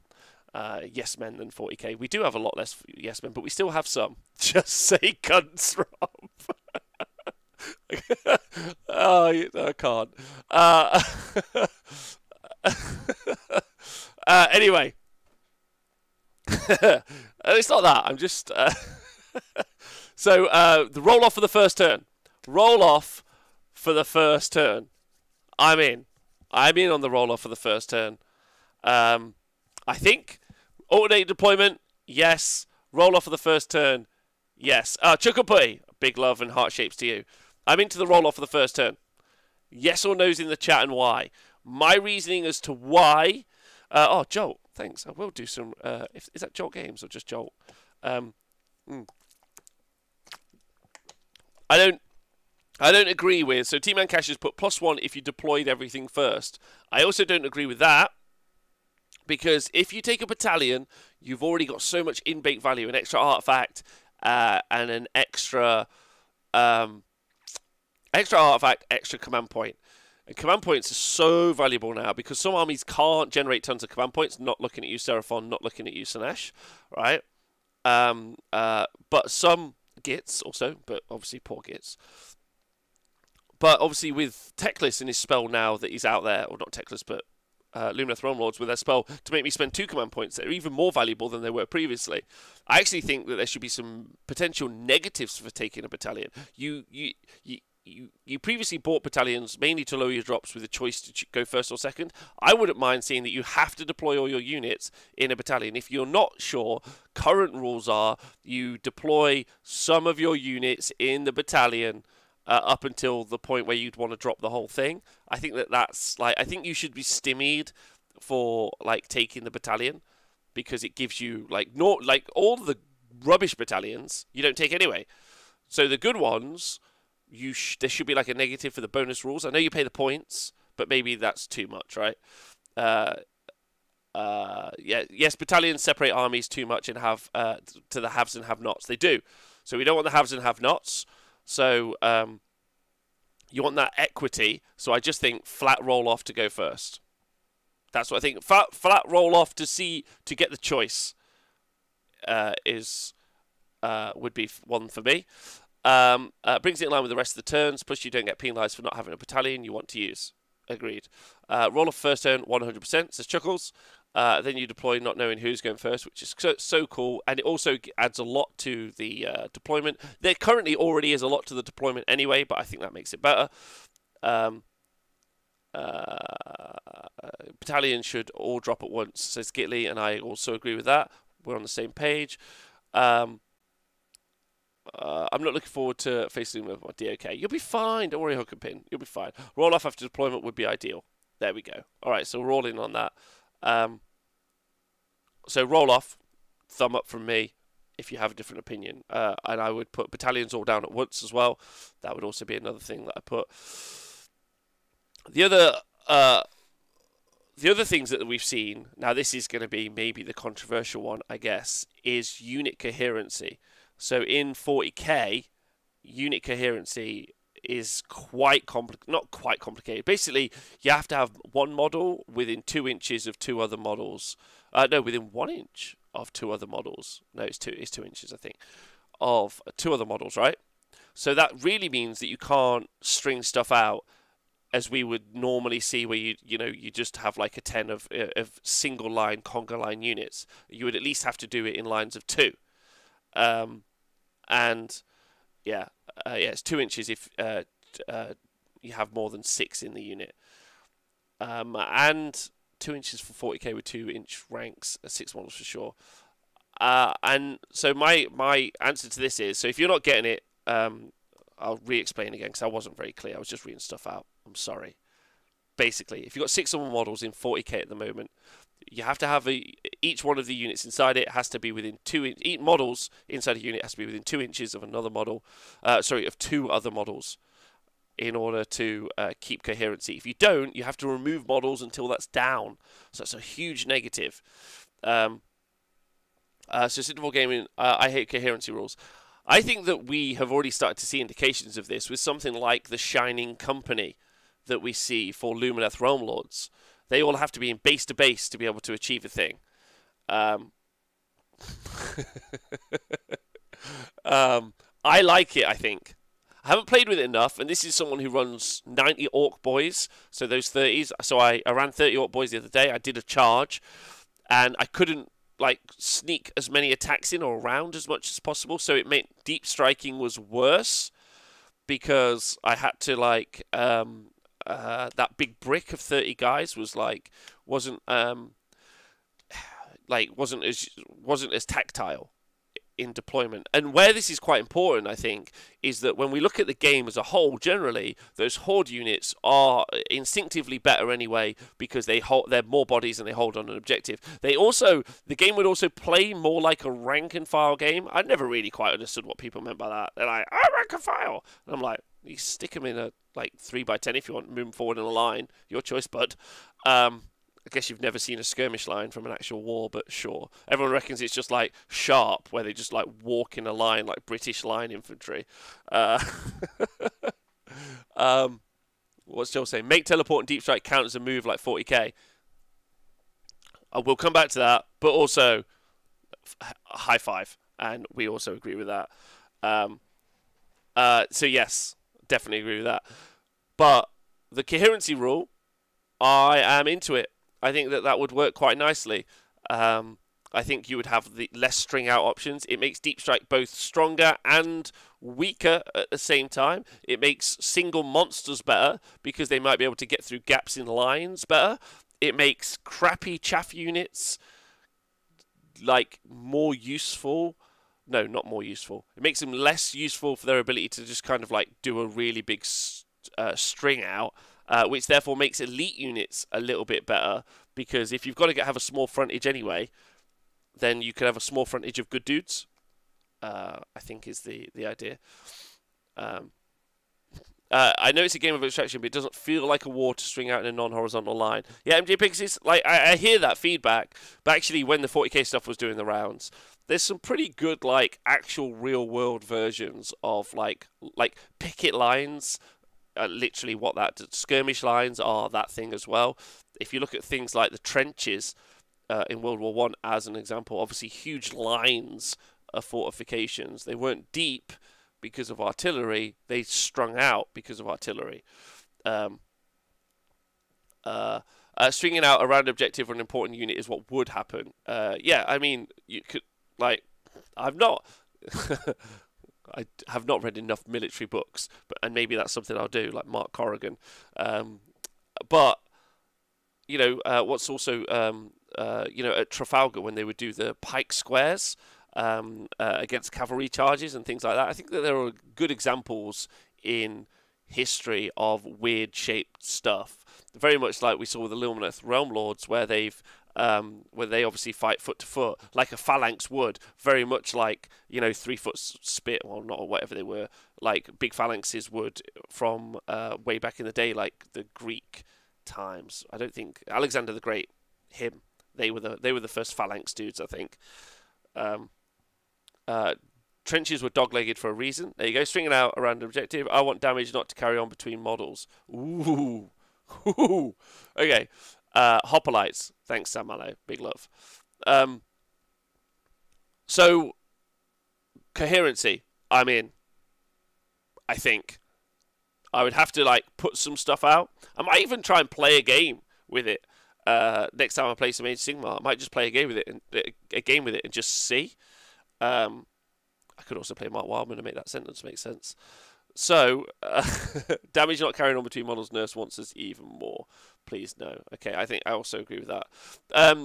Yes men than 40k. We do have a lot less yes men, but we still have some. Just say cunts, Rob. Oh, I can't. Anyway. It's not that. I'm just... So, the roll off for the first turn. Roll off for the first turn. I'm in on the roll off for the first turn. I think alternating deployment, yes. Roll off for the first turn, yes. Chuckapui, big love and heart shapes to you. I'm into the roll off for the first turn. Yes or no's in the chat and why. My reasoning as to why. Jolt, thanks. I will do some. Is that Jolt Games or just Jolt? I don't agree with... So Team Cash has put +1 if you deployed everything first. I also don't agree with that. Because if you take a battalion, you've already got so much in-bake value, an extra artifact, and an extra artifact, extra command point. And command points are so valuable now because some armies can't generate tons of command points. Not looking at you, Seraphon. Not looking at you, Sanesh. Right? But some gits also, but obviously poor gits. But obviously with Teclis in his spell now that he's out there, or not Teclis, but Lumineth Realm Lords with their spell to make me spend 2 command points that are even more valuable than they were previously. I actually think that there should be some potential negatives for taking a battalion. You previously bought battalions mainly to lower your drops with a choice to go first or second. I wouldn't mind seeing that you have to deploy all your units in a battalion. If you're not sure, current rules are you deploy some of your units in the battalion up until the point where you'd want to drop the whole thing. I think that's like, I think you should be stymied for like taking the battalion because it gives you like all the rubbish battalions you don't take anyway. So the good ones, there should be like a negative for the bonus rules. I know you pay the points, but maybe that's too much, right? Yes, battalions separate armies too much and have to the haves and have-nots. They do. So we don't want the haves and have-nots. So you want that equity. So I just think flat roll off to go first. That's what I think. Flat roll off to get the choice would be one for me. Brings it in line with the rest of the turns. Plus you don't get penalised for not having a battalion you want to use. Agreed. Roll off first turn 100%, says Chuckles. Then you deploy not knowing who's going first, which is so cool. And it also adds a lot to the deployment. There currently already is a lot to the deployment anyway, but I think that makes it better. Battalions should all drop at once, says Gitley, and I also agree with that. We're on the same page. I'm not looking forward to facing with my DOK. You'll be fine. Don't worry, Hook and Pin. You'll be fine. Roll off after deployment would be ideal. There we go. All right, so we're all in on that. So roll off. Thumb up from me if you have a different opinion. And I would put battalions all down at once as well. That would also be another thing that I put. The other things that we've seen, now this is going to be maybe the controversial one, I guess, is unit coherency. So in 40k, unit coherency is quite not quite complicated. Basically, you have to have one model within 2 inches of two other models. No, within 1 inch of two other models. No, it's 2 inches, I think, of two other models, right? So that really means that you can't string stuff out as we would normally see, where you just have like a 10 of single line conga line units. You would at least have to do it in lines of 2. And yeah, it's 2 inches if you have more than 6 in the unit. And 2 inches for 40k with 2-inch ranks, 6 models for sure. And so my answer to this is, so if you're not getting it, I'll re-explain again because I wasn't very clear. I was just reading stuff out. I'm sorry. Basically, if you've got 6 or more models in 40k at the moment, you have to have each one of the units inside it has to be within 2 inches. Each models inside a unit has to be within 2 inches of another model. Of 2 other models, in order to keep coherency. If you don't, you have to remove models until that's down. So that's a huge negative. So Simple Gaming, I hate coherency rules. I think that we have already started to see indications of this with something like the Shining Company that we see for Lumineth Realm Lords. They all have to be in base to base to be able to achieve a thing. I like it, I think. I haven't played with it enough, and this is someone who runs 90 Orc Boys, so those 30s. So I ran 30 Orc Boys the other day. I did a charge, and I couldn't sneak as many attacks in or around as much as possible, so it meant deep striking was worse because I had to that big brick of 30 guys wasn't as tactile in deployment. And where this is quite important, I think, is that when we look at the game as a whole, generally those horde units are instinctively better anyway because they're more bodies and they hold on an objective. The game would also play more like a rank and file game. I never really quite understood what people meant by that. They're like, rank and file, and I'm like, you stick them in a 3x10 if you want to move them forward in a line. Your choice, bud. I guess you've never seen a skirmish line from an actual war, but sure. Everyone reckons it's just like sharp, where they just walk in a line like British line infantry. What's Joel saying? Make teleport and deep strike count as a move like 40k. I will come back to that, but also high five, and we also agree with that. So yes, definitely agree with that. But the coherency rule, I am into it. I think that would work quite nicely. I think you would have the less string out options. It makes deep strike both stronger and weaker at the same time. It makes single monsters better because they might be able to get through gaps in lines better. It makes crappy chaff units more useful. No, not more useful. It makes them less useful for their ability to just kind of do a really big string out. Which therefore makes elite units a little bit better, because if you've got to have a small frontage anyway, then you can have a small frontage of good dudes. I think is the idea. I know it's a game of extraction, but it doesn't feel like a war to string out in a non-horizontal line. Yeah, MJ Pixies, I hear that feedback, but actually when the 40k stuff was doing the rounds, there's some pretty good actual real-world versions of picket lines. Literally what that skirmish lines are, that thing as well. If you look at things like the trenches in World War One as an example, obviously huge lines of fortifications. They weren't deep because of artillery, they strung out because of artillery. Stringing out around objective or an important unit is what would happen. Yeah, I mean, you could I've not I have not read enough military books, and maybe that's something I'll do, like Mark Corrigan. But what's also at Trafalgar when they would do the pike squares against cavalry charges and things like that, I think that there are good examples in history of weird shaped stuff. Very much like we saw with the Lumineth Realm Lords, where they obviously fight foot to foot like a phalanx would, very much 3 foot spit, well, not whatever they were, big phalanxes would from way back in the day, like the Greek times. I don't think Alexander the Great, they were the first phalanx dudes, I think. trenches were dog-legged for a reason. There you go. Stringing out around an objective. I want damage not to carry on between models. Ooh. Ooh. Okay. Hoplites. Thanks, Sam Mallow. Big love. So, coherency. I'm in. I think. I would have to, like, put some stuff out. I might even try and play a game with it. Next time I play some Age of Sigmar, I might just play a game with it and just see. I could also play Mark Wildman to make that sentence make sense. So, damage not carrying on between models nerfs monsters even more. Please no. Okay, I think I also agree with that.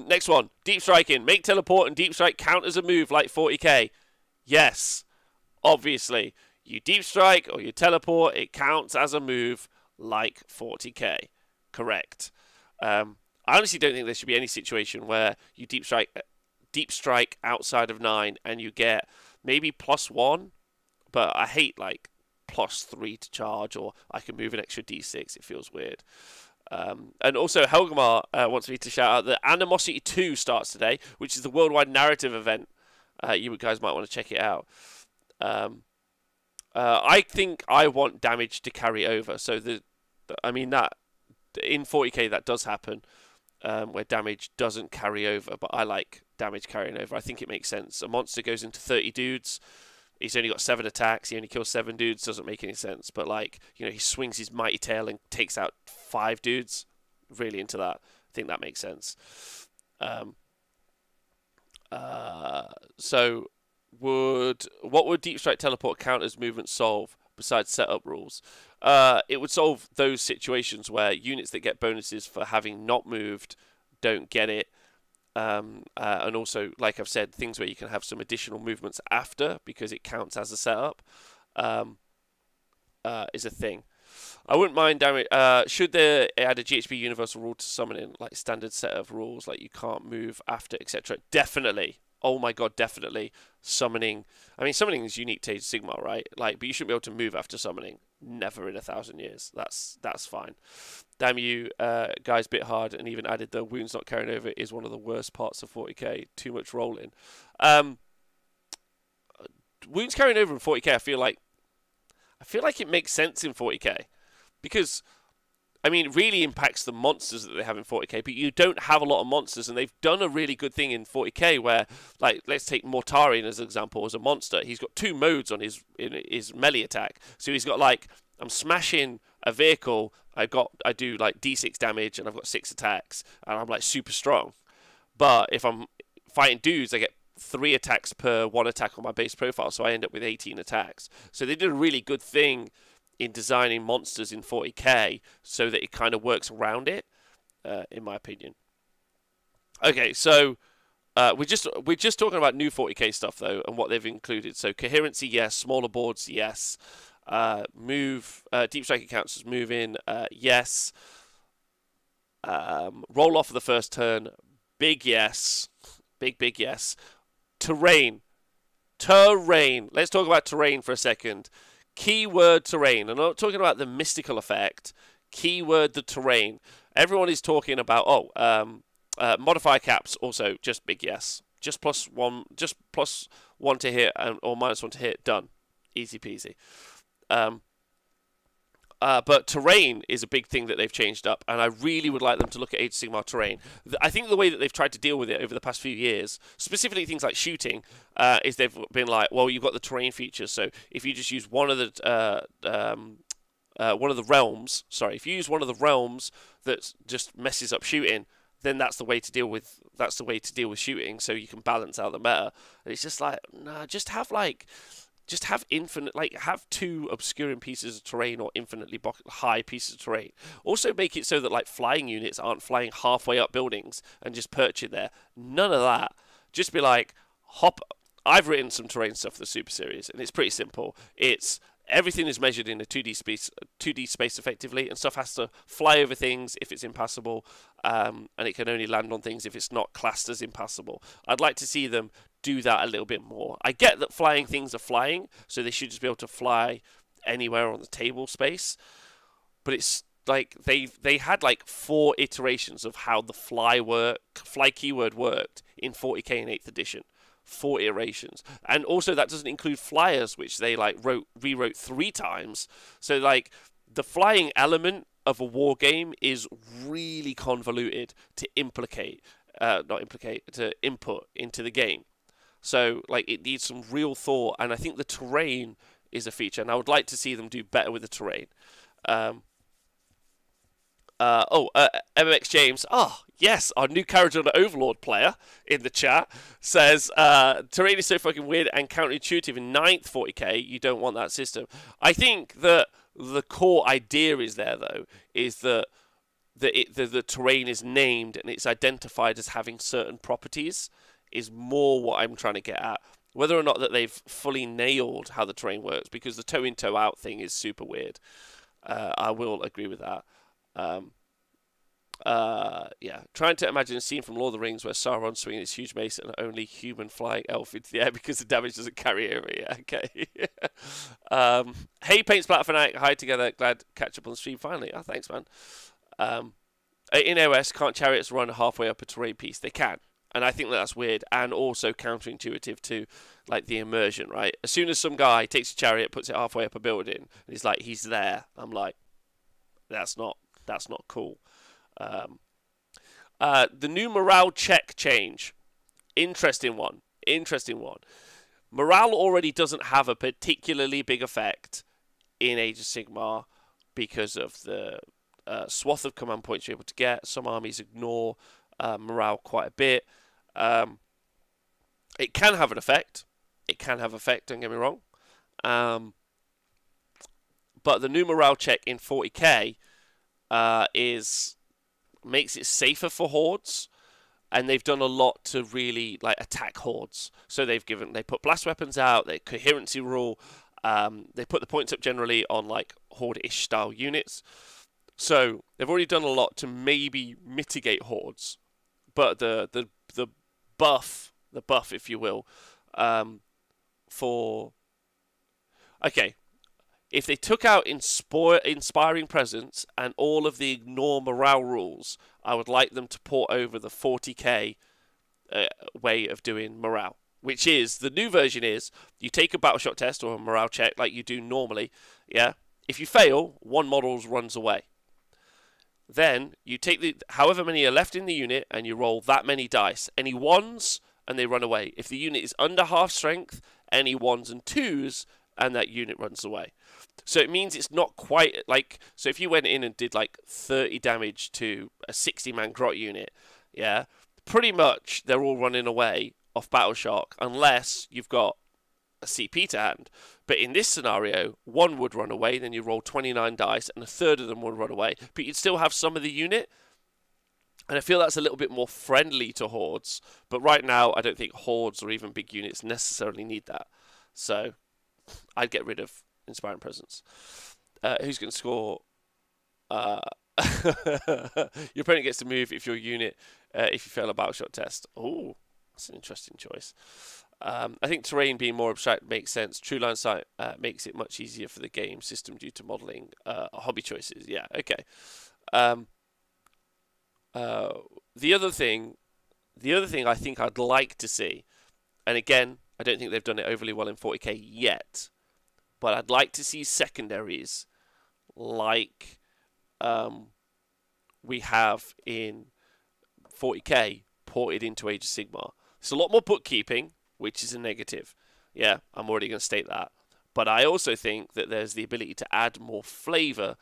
Next one. Deep striking. Make teleport and deep strike count as a move like 40k. Yes. Obviously. You deep strike or you teleport, it counts as a move like 40k. Correct. I honestly don't think there should be any situation where you deep strike outside of 9 and you get maybe +1, but I hate like +3 to charge, or I can move an extra d6. It feels weird. And also, Helgamar wants me to shout out that Animosity 2 starts today, which is the worldwide narrative event. You guys might want to check it out. I think I want damage to carry over. So I mean that in 40k that does happen, where damage doesn't carry over. But I like damage carrying over. I think it makes sense. A monster goes into 30 dudes. He's only got 7 attacks. He only kills 7 dudes. Doesn't make any sense. But like, you know, he swings his mighty tail and takes out 5 dudes. Really into that. I think that makes sense. So what would Deep Strike Teleport count as movement solve besides setup rules? It would solve those situations where units that get bonuses for having not moved don't get it. And also, like I've said, things where you can have some additional movements after because it counts as a setup is a thing. I wouldn't mind damage. Should they add a GHB universal rule to summoning, like standard set of rules, like you can't move after, etc.? Definitely. Oh my god, definitely. Summoning. I mean, summoning is unique to Age of Sigmar, right? Like, but you shouldn't be able to move after summoning. Never in 1,000 years. That's fine. Damn you, guys, bit hard, and even added the wounds not carrying over is one of the worst parts of 40k. Too much rolling. Wounds carrying over in 40k, I feel like it makes sense in 40k because, I mean, it really impacts the monsters that they have in 40k, but you don't have a lot of monsters, and they've done a really good thing in 40k where, like, let's take Mortarion as an example as a monster. He's got 2 modes on his melee attack. So he's got, like, I'm smashing a vehicle, I do, like, d6 damage, and I've got 6 attacks, and I'm, like, super strong. But if I'm fighting dudes, I get 3 attacks per 1 attack on my base profile, so I end up with 18 attacks. So they did a really good thing in designing monsters in 40k so that it kind of works around it, in my opinion. Okay, so we're just talking about new 40k stuff though and what they've included. So coherency, yes. Smaller boards, yes. Deep strike counts as move in, yes. Roll off of the first turn, big yes, big yes. Terrain. Let's talk about terrain for a second. Keyword terrain. I'm not talking about the mystical effect. Keyword the terrain. Everyone is talking about modifier caps. Also, just big yes. Just +1 to hit or -1 to hit. Done. Easy peasy. But terrain is a big thing that they've changed up, and I really would like them to look at Age of Sigmar terrain. I think the way that they've tried to deal with it over the past few years, specifically things like shooting, is they've been like, well, you've got the terrain features, so if you just use one of the realms, if you use one of the realms that just messes up shooting, then that's the way to deal with shooting, so you can balance out the meta. And it's just like, nah, just have infinite, have 2 obscuring pieces of terrain or infinitely high pieces of terrain. Also make it so that, like, flying units aren't flying halfway up buildings and just perching there. None of that. Just be like, I've written some terrain stuff for the Super Series, and it's pretty simple. Everything is measured in a 2D space effectively, and stuff has to fly over things if it's impassable, and it can only land on things if it's not classed as impassable. I'd like to see them do that a little bit more. I get that flying things are flying, so they should just be able to fly anywhere on the table space, but it's like they had like 4 iterations of how the fly keyword worked in 40k and 8th edition. 4 iterations. And also that doesn't include flyers, which they like rewrote 3 times. So like the flying element of a war game is really convoluted to to input into the game. So like it needs some real thought, and I think the terrain is a feature, and I would like to see them do better with the terrain. MMX James, yes, our new character on Overlord player in the chat says, terrain is so fucking weird and counterintuitive in 9th 40k, you don't want that system. I think that the core idea is there, though, is that the terrain is named and it's identified as having certain properties, is more what I'm trying to get at. Whether or not that they've fully nailed how the terrain works, because the toe-in, toe-out thing is super weird. I will agree with that. Yeah, trying to imagine a scene from Lord of the Rings where Sauron swinging his huge mace and only human flying elf into the air because the damage doesn't carry over. Yeah, okay. Hey, Paint Splatter Fanatic, hi together. Glad to catch up on the stream finally. Oh, thanks, man. In OS, can't chariots run halfway up a terrain piece? They can. And I think that's weird and also counterintuitive to like the immersion, right? As soon as some guy takes a chariot, puts it halfway up a building, and he's like, he's there. I'm like, that's not cool. The new morale check change. Interesting one. Morale already doesn't have a particularly big effect in Age of Sigmar because of the swath of command points you're able to get. Some armies ignore morale quite a bit. It can have an effect. Don't get me wrong. But the new morale check in 40k makes it safer for hordes, and they've done a lot to really like attack hordes. So they put blast weapons out, they coherency rule, they put the points up generally on like horde-ish style units. So they've already done a lot to maybe mitigate hordes, but the buff, if you will, if they took out Inspiring Presence and all of the ignore morale rules, I would like them to port over the 40k way of doing morale, which is, the new version is, you take a battle shot test or a morale check like you do normally, yeah? If you fail, 1 model runs away. Then you take however many are left in the unit and you roll that many dice. Any 1s and they run away. If the unit is under half strength, any 1s and 2s and that unit runs away. So it means it's not quite like, so if you went in and did like 30 damage to a 60-man grot unit, yeah, pretty much they're all running away off battle shock unless you've got a CP to hand. But in this scenario, 1 would run away, then you roll 29 dice and a third of them would run away, but you'd still have some of the unit. And I feel that's a little bit more friendly to hordes, but right now I don't think hordes or even big units necessarily need that. So I'd get rid of Inspiring Presence. Who's going to score? Your opponent gets to move if your unit, if you fail a battle shot test. Oh, that's an interesting choice. I think terrain being more abstract makes sense. True line sight makes it much easier for the game system due to modeling hobby choices. Yeah, okay. The other thing I think I'd like to see, and again, I don't think they've done it overly well in 40k yet, but I'd like to see secondaries like we have in 40k ported into Age of Sigmar. It's a lot more bookkeeping, which is a negative. Yeah, I'm already going to state that. But I also think that there's the ability to add more flavour,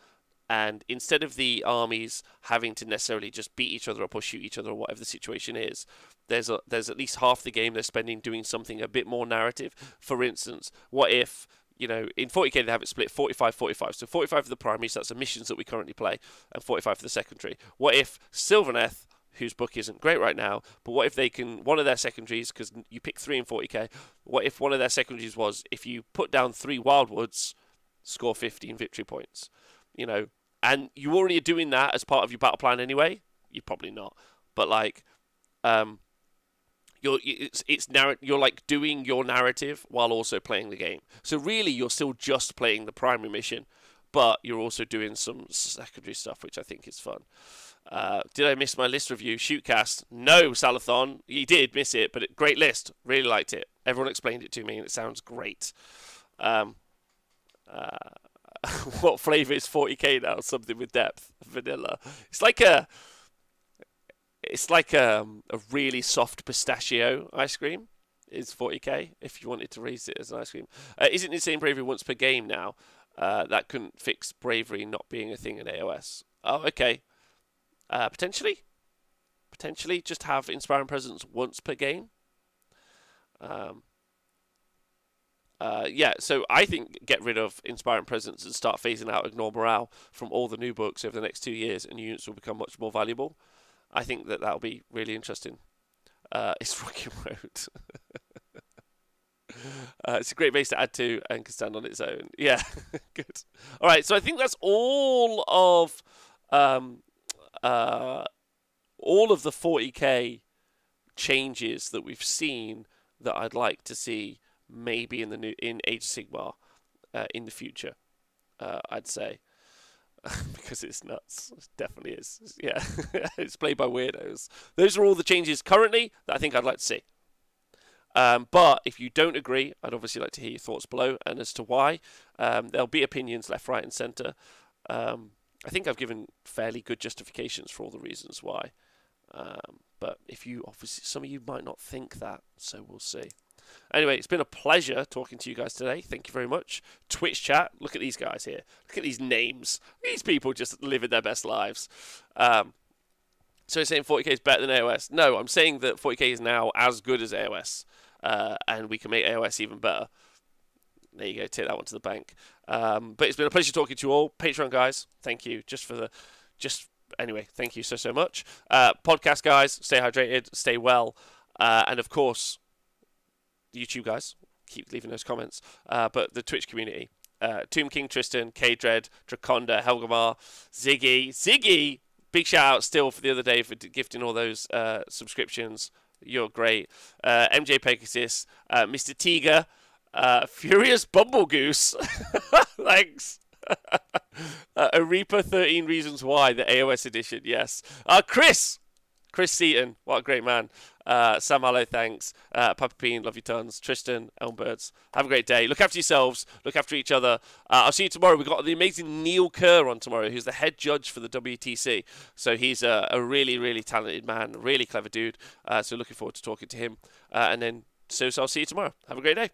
and instead of the armies having to necessarily just beat each other up or shoot each other or whatever the situation is, there's at least half the game they're spending doing something a bit more narrative. For instance, what if, you know, in 40k they have it split 45-45. So 45 for the primary, so that's the missions that we currently play, and 45 for the secondary. What if Sylvaneth, whose book isn't great right now, but what if they can, one of their secondaries, because you pick 3 in 40k, what if one of their secondaries was, if you put down 3 Wildwoods, score 15 victory points, you know, and you already are doing that as part of your battle plan anyway? You're probably not, but like, you're like doing your narrative while also playing the game. So really, you're still just playing the primary mission, but you're also doing some secondary stuff, which I think is fun. Did I miss my list review? Shootcast. No, Salathon. You did miss it, but great list. Really liked it. Everyone explained it to me, and it sounds great. What flavour is 40k now? Something with depth. Vanilla. It's like a really soft pistachio ice cream. Is 40k if you wanted to raise it as an ice cream. Isn't it saying bravery once per game now? That couldn't fix bravery not being a thing in AOS. Oh, okay. Potentially just have inspiring presence once per game. Yeah, so I think get rid of inspiring presence and start phasing out ignore morale from all the new books over the next 2 years, and units will become much more valuable. I think that'll be really interesting. It's Rocky Road. It's a great base to add to and can stand on its own. Yeah, good. All right, so I think that's all of the 40k changes that we've seen that I'd like to see maybe in Age of Sigmar in the future. I'd say. Because it's nuts. It definitely is. Yeah. It's played by weirdos. Those are all the changes currently that I think I'd like to see. But if you don't agree, I'd obviously like to hear your thoughts below and as to why. There'll be opinions left, right, and centre. I think I've given fairly good justifications for all the reasons why. But some of you might not think that, so we'll see. Anyway, it's been a pleasure talking to you guys today. Thank you very much. Twitch chat. Look at these guys here. Look at these names. These people just living their best lives. So you're saying 40k is better than AOS? No, I'm saying that 40k is now as good as AOS. And we can make AOS even better. There you go. Take that one to the bank. But it's been a pleasure talking to you all. Patreon guys, thank you. Anyway, thank you so much. Podcast guys, stay hydrated, stay well. And of course, YouTube guys, keep leaving those comments. But the Twitch community, Tomb King Tristan, K-Dread, Draconda, Helgamar, Ziggy, big shout out still for the other day for gifting all those subscriptions. You're great. MJ Pegasus, Mr. Tiga, Furious Bumblegoose, thanks. A Reaper 13 Reasons Why, the AOS edition, yes. Chris Seaton, what a great man. Sam Hallow, thanks. Papa Peen, love you tons. Tristan, Elmbirds, have a great day. Look after yourselves. Look after each other. I'll see you tomorrow. We've got the amazing Neil Kerr on tomorrow, who's the head judge for the WTC. So he's a really, really talented man, a really clever dude. So looking forward to talking to him. So I'll see you tomorrow. Have a great day.